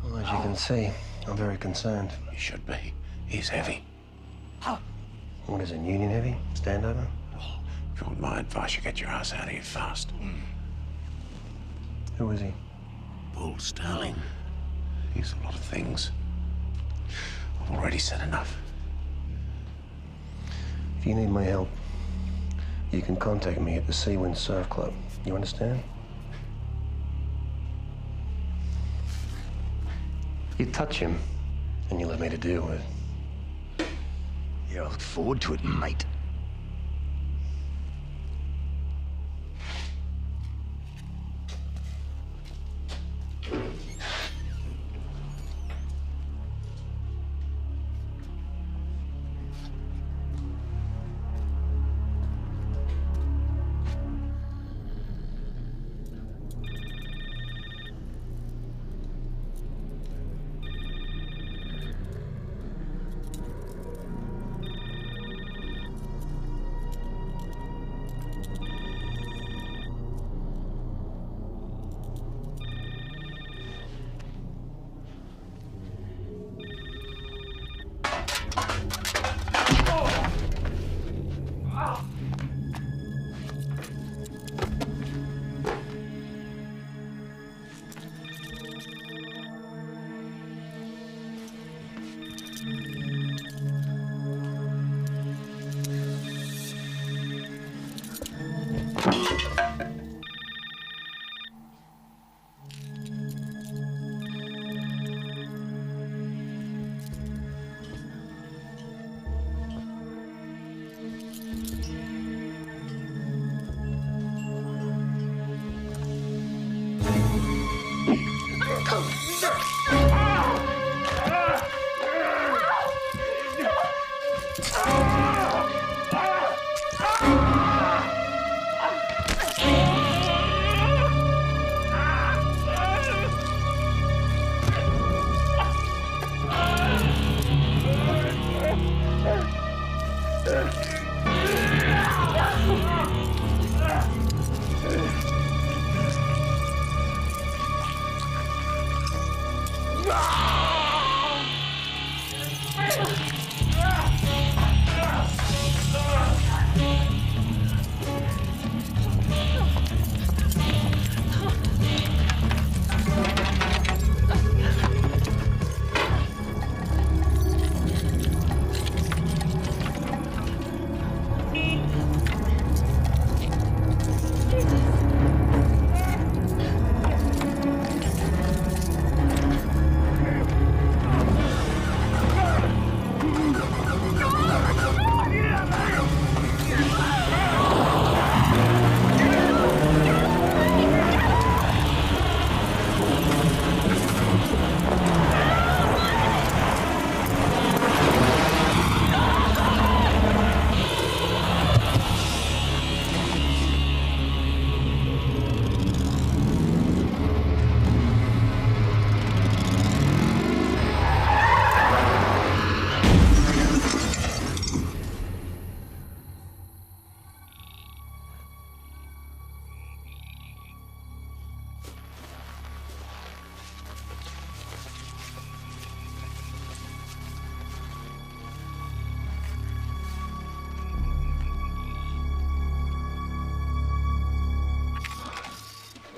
Well, as you can see, I'm very concerned. You should be. He's heavy. What is it, union heavy? Standover? If you want my advice, you get your ass out of here fast. Who is he? Bull Sterling. He's a lot of things. I've already said enough. If you need my help, you can contact me at the Seawind Surf Club. You understand? You touch him, and you'll have me to deal with. Yeah, I look forward to it, mate.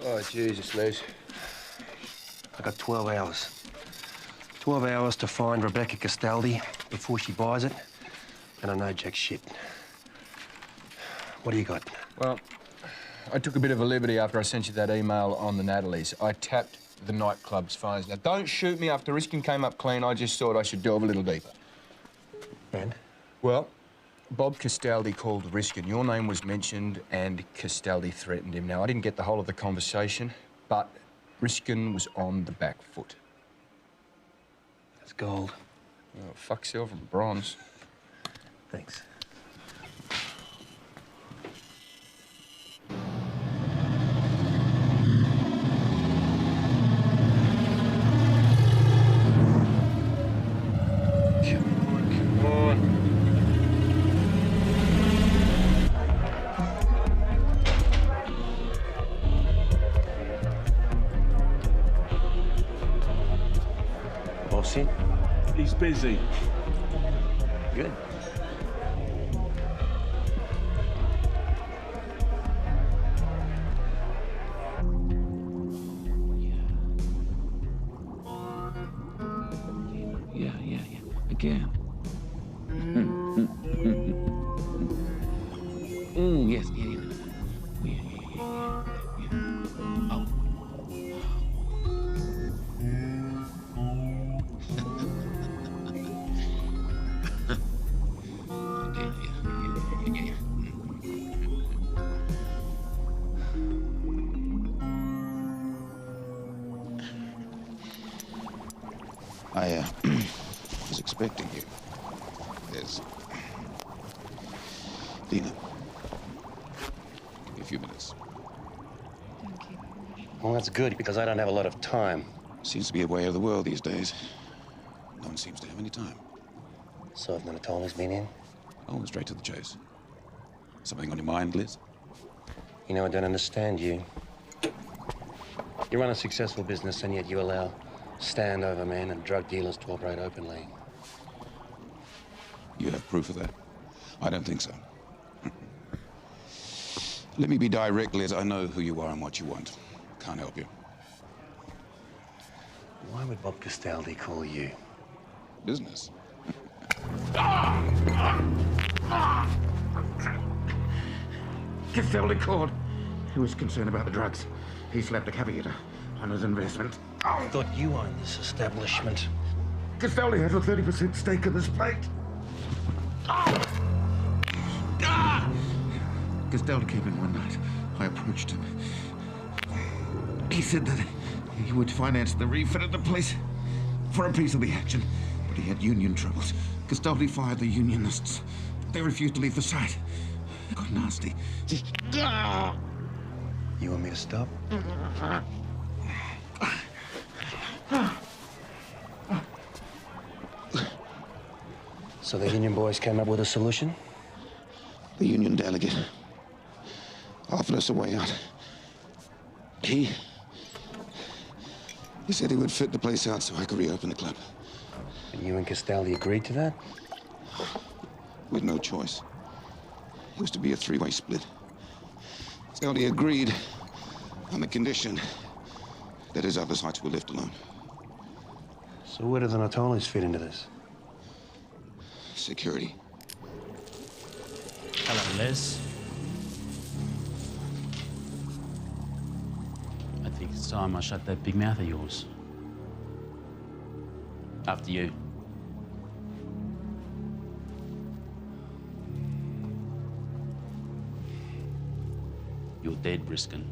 Oh, Jesus, Les. I got 12 hours. 12 hours to find Rebecca Castaldi before she buys it, and I know jack shit. What do you got? Well, I took a bit of a liberty after I sent you that email on the Natalies. I tapped the nightclub's phones. Now, don't shoot me after Riskin came up clean. I just thought I should delve a little deeper. And? Well, Bob Castaldi called Riskin. Your name was mentioned, and Castaldi threatened him. Now, I didn't get the whole of the conversation, but Riskin was on the back foot. That's gold. Oh, fuck silver and bronze. Thanks. Come on. Boss in? He's busy. Good. Yeah. Again. Yes, yeah. Oh. Yeah. I was expecting you. There's Dina. Give me a few minutes. Well, that's good, because I don't have a lot of time. Seems to be a way of the world these days. No one seems to have any time. So have none Tony's been in? Oh, straight to the chase. Something on your mind, Liz? You know, I don't understand you. You run a successful business, and yet you allow standover men and drug dealers to operate openly. You have proof of that? I don't think so. Let me be direct, Liz. I know who you are and what you want. Can't help you. Why would Bob Castaldi call you? Business. Castaldi called. He was concerned about the drugs. He slapped a caveat on his investment. I thought you owned this establishment. Castaldi has a 30% stake in this plate. Castaldi came in one night. I approached him. He said that he would finance the refit of the place for a piece of the action, but he had union troubles. Castaldi fired the unionists. They refused to leave the site. It got nasty. You want me to stop? So the union boys came up with a solution? The union delegate offered us a way out. He said he would fit the place out so I could reopen the club. And you and Castaldi agreed to that? With no choice. It was to be a three-way split. Castaldi agreed on the condition that his other sites were left alone. So where do the Natalis fit into this? Security. Hello, Les. I think it's time I shut that big mouth of yours. After you. You're dead, Riskin.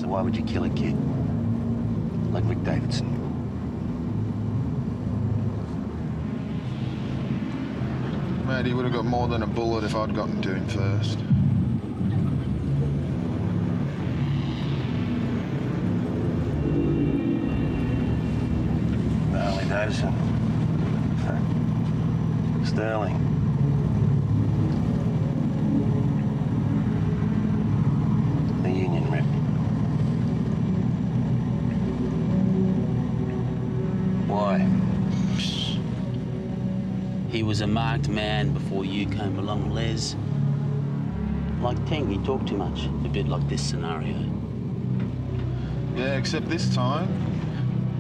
Why would you kill a kid? like Rick Davidson. Mate, he would have got more than a bullet if I'd gotten to him first. Harley Davidson. Sterling. The Union rep. Why? He was a marked man before you came along, Les. Like Tank, he talked too much. A bit like this scenario. Yeah, except this time,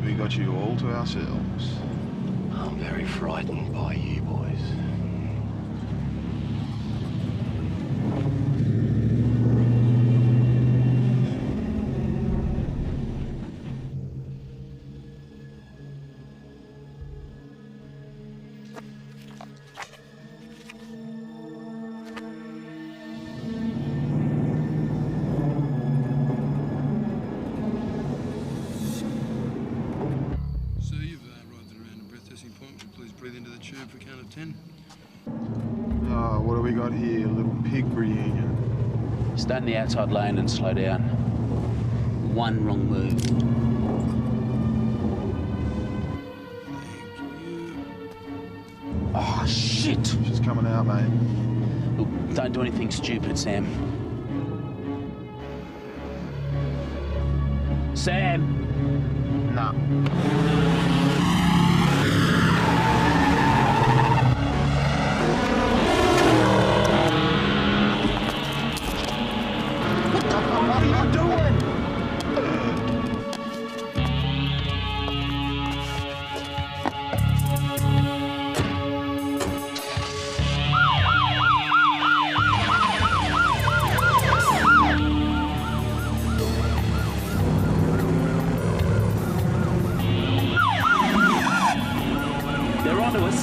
we got you all to ourselves. I'm very frightened by you boys. Breathe into the tube for count of 10. Oh, what do we got here? A little pig reunion. Stay in the outside lane and slow down. One wrong move. Oh, shit! She's coming out, mate. Look, don't do anything stupid, Sam. Sam! Nah. What are you doing? They're onto us.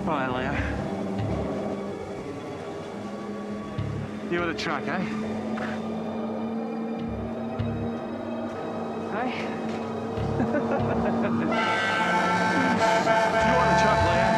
Right, Leo. You were the truck, eh? Hey? You were the truck, Leo.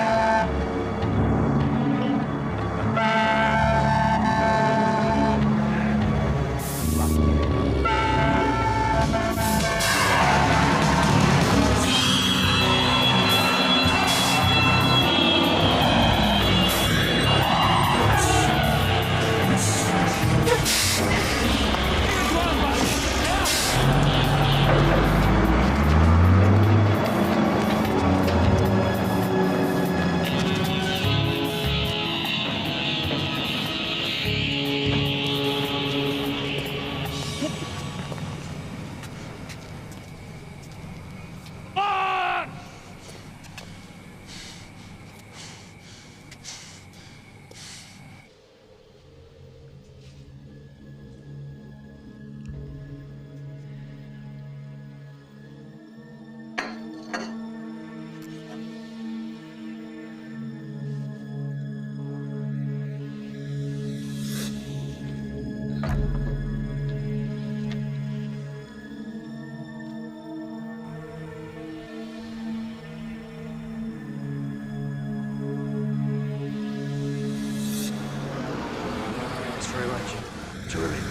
Terrific.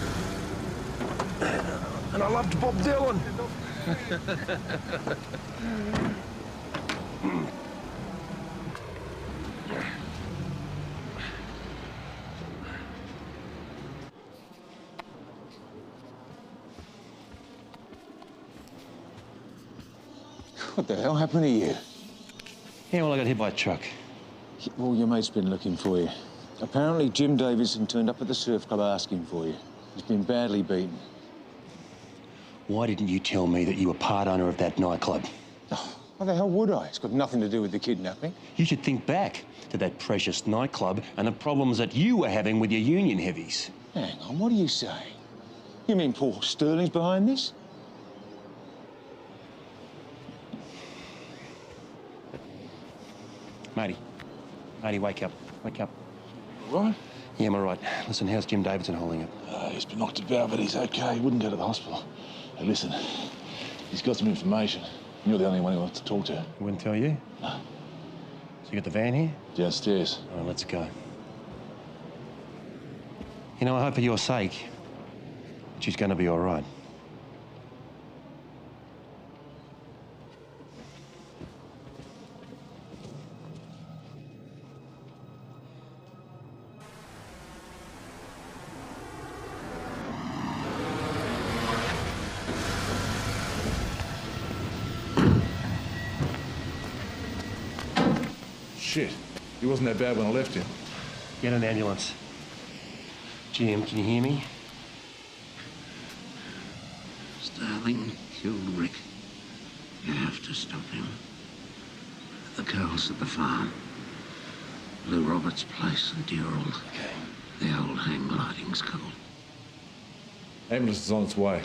And I loved Bob Dylan. What the hell happened to you? Yeah, well, I got hit by a truck. Well, your mate's been looking for you. Apparently, Jim Davidson turned up at the surf club asking for you. He's been badly beaten. Why didn't you tell me that you were part owner of that nightclub? Oh, why the hell would I? It's got nothing to do with the kidnapping. You should think back to that precious nightclub and the problems that you were having with your union heavies. Hang on, what are you saying? You mean Paul Sterling's behind this? Matey, wake up. Wake up. All right? Yeah, I'm all right. Listen, how's Jim Davidson holding up? He's been knocked about, but he's okay. He wouldn't go to the hospital. Hey, listen, he's got some information. You're the only one he wants to talk to. He wouldn't tell you? No. So you got the van here? Downstairs. All right, let's go. You know, I hope for your sake that she's going to be all right. Shit. He wasn't that bad when I left him. Get an ambulance. Jim, can you hear me? Sterling killed Rick. You have to stop him. The girls at the farm. Lou Roberts' place in Deerall. Okay. The old hang gliding school. Ambulance is on its way.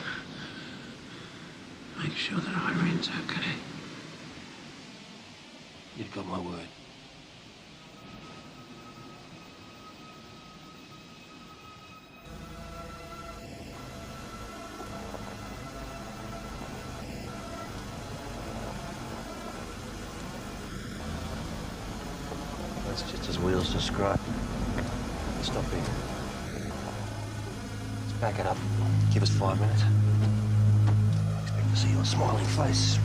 Make sure that Irene's okay. You've got my word. That's just his wheels described. Stop here. Let's back it up. Give us 5 minutes. Expect to see your smiling face.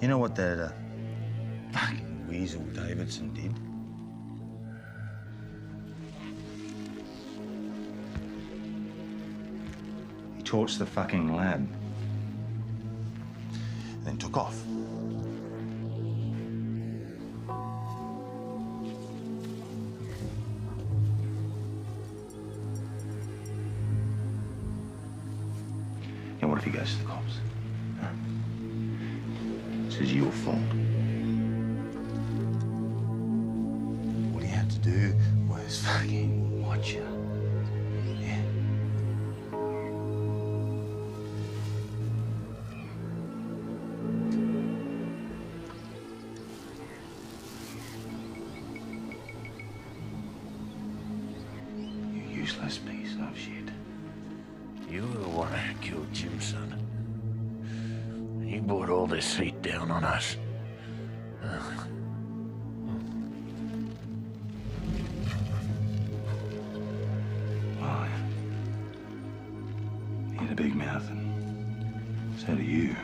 You know what that fucking weasel Davidson did? He torched the fucking lab. Then took off. And what if he goes to the cops? Huh? This is your fault. What he had to do was fucking watch you. Yeah. You useless piece of shit. You were the one who killed Jim's son. You brought all this heat down on us. Why? He had a big mouth, and so do you.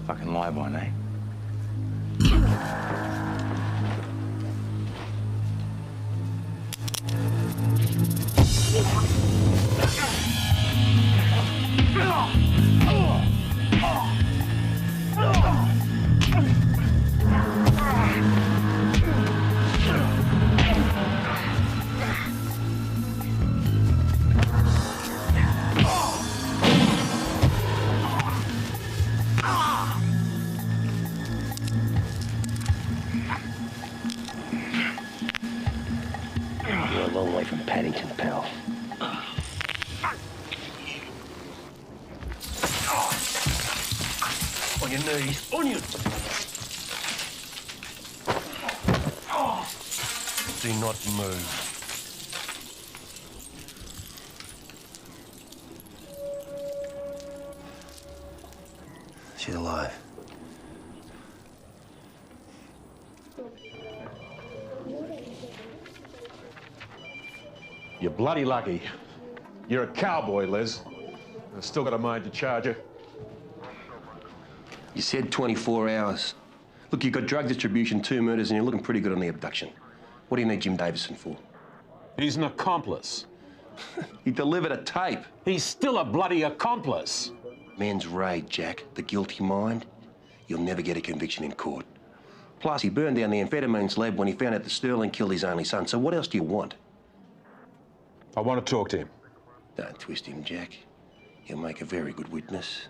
Fucking lie by name. You're a long way from Paddington, pal. On your knees. On your... Do not move. She's alive. You're bloody lucky. You're a cowboy, Les. I've still got a mind to charge you. You said 24 hours. Look, you've got drug distribution, 2 murders, and you're looking pretty good on the abduction. What do you need Jim Davison for? He's an accomplice. He delivered a tape. He's still a bloody accomplice. Men's raid, Jack. The guilty mind. You'll never get a conviction in court. Plus, he burned down the amphetamines lab when he found out that Sterling killed his only son. So what else do you want? I want to talk to him. Don't twist him, Jack. He'll make a very good witness.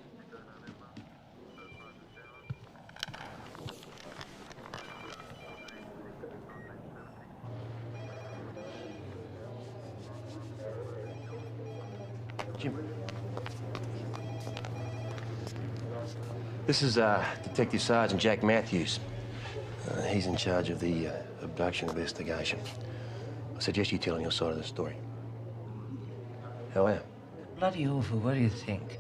Jim. This is Detective Sergeant Jack Matthews. He's in charge of the abduction investigation. I suggest you tell him your side of the story. How are you? Bloody awful. What do you think?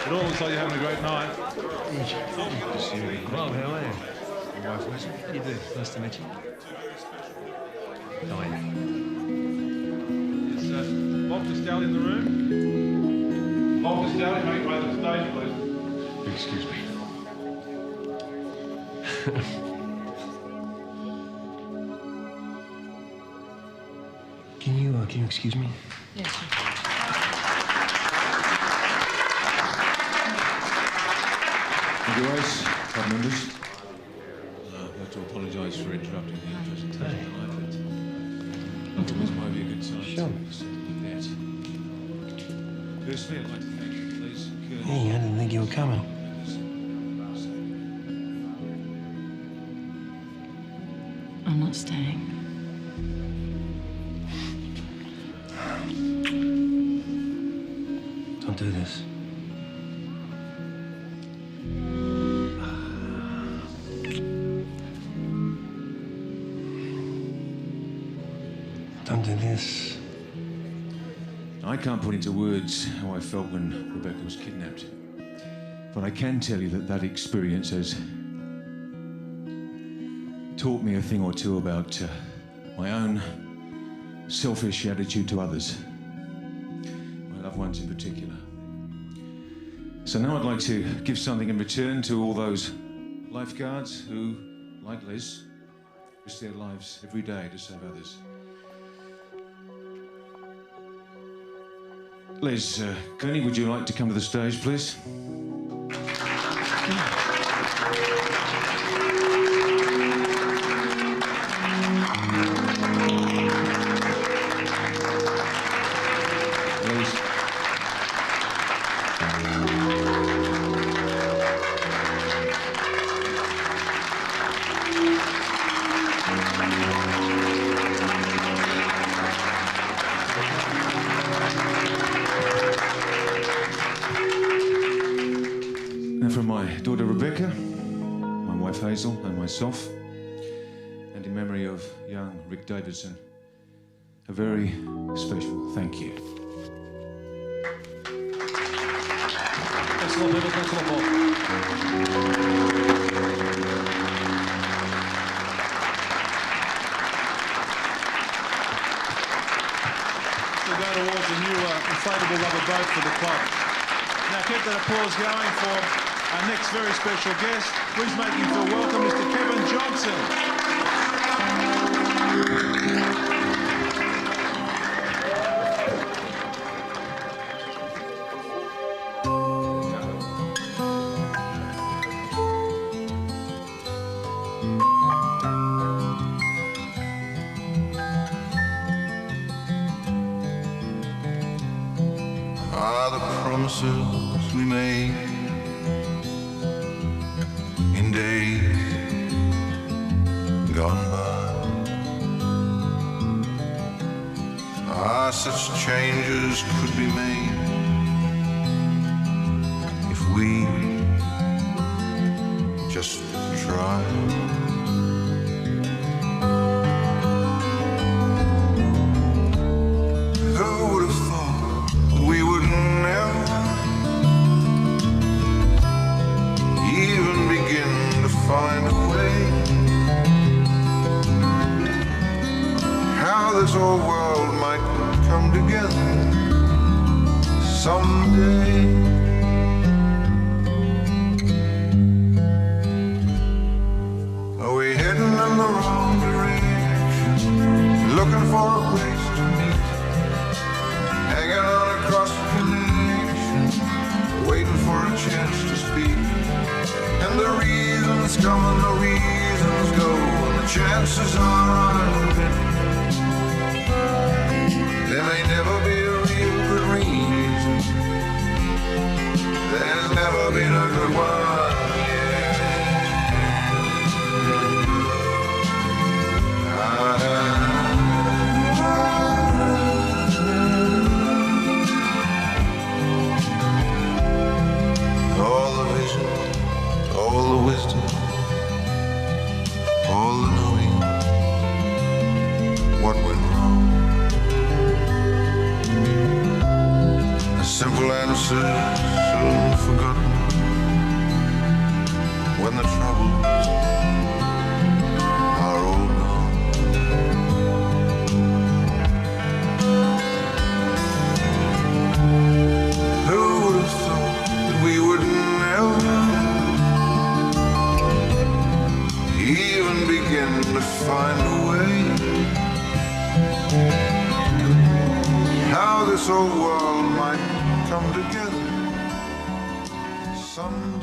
It all looks like you're having a great night. Well, how are you? Your wife, Leslie? How do you do? Nice to meet you. How are you? Is Bob Costelli in the room? Bob Costelli, make way to the stage, please. Excuse me. Can you excuse me? Yes, sir. Guys, club members, I'd like to apologise for interrupting the presentation tonight, but this might be a good time to settle the debt. Firstly, I'd like to thank the police and security. Hey, I didn't think you were coming. I'm not staying. Don't do this. Don't do this. I can't put into words how I felt when Rebecca was kidnapped. But I can tell you that that experience has taught me a thing or two about my own selfish attitude to others, my loved ones in particular. So now I'd like to give something in return to all those lifeguards who, like Liz, risk their lives every day to save others. Liz, Connie, would you like to come to the stage, please? And from my daughter Rebecca, my wife Hazel, and myself, and in memory of young Rick Davidson, a very special thank you. Thanks a lot, David. Thanks a lot, Paul. We'll go towards a new inflatable rubber boat for the club. Now keep that applause going for our next very special guest. Please make him feel welcome, Mr. Kevin Johnson. Are the promises we made in days gone by? Are such changes could be made if we just tried? Who would have thought we would never even begin to find a way? How this whole world might come together someday. Are we heading in the wrong direction, looking for a place to meet, hanging on across the connection, waiting for a chance to speak? And the reasons come and the reasons go, and the chances are unlimited. There may never be a real good reason. There's never been a good one. All the vision, all the wisdom, all the knowing what went wrong. A simple answer soon forgotten when the troubles are all gone. Who would have thought that we would never even begin to find a way? How this whole world might come together someday.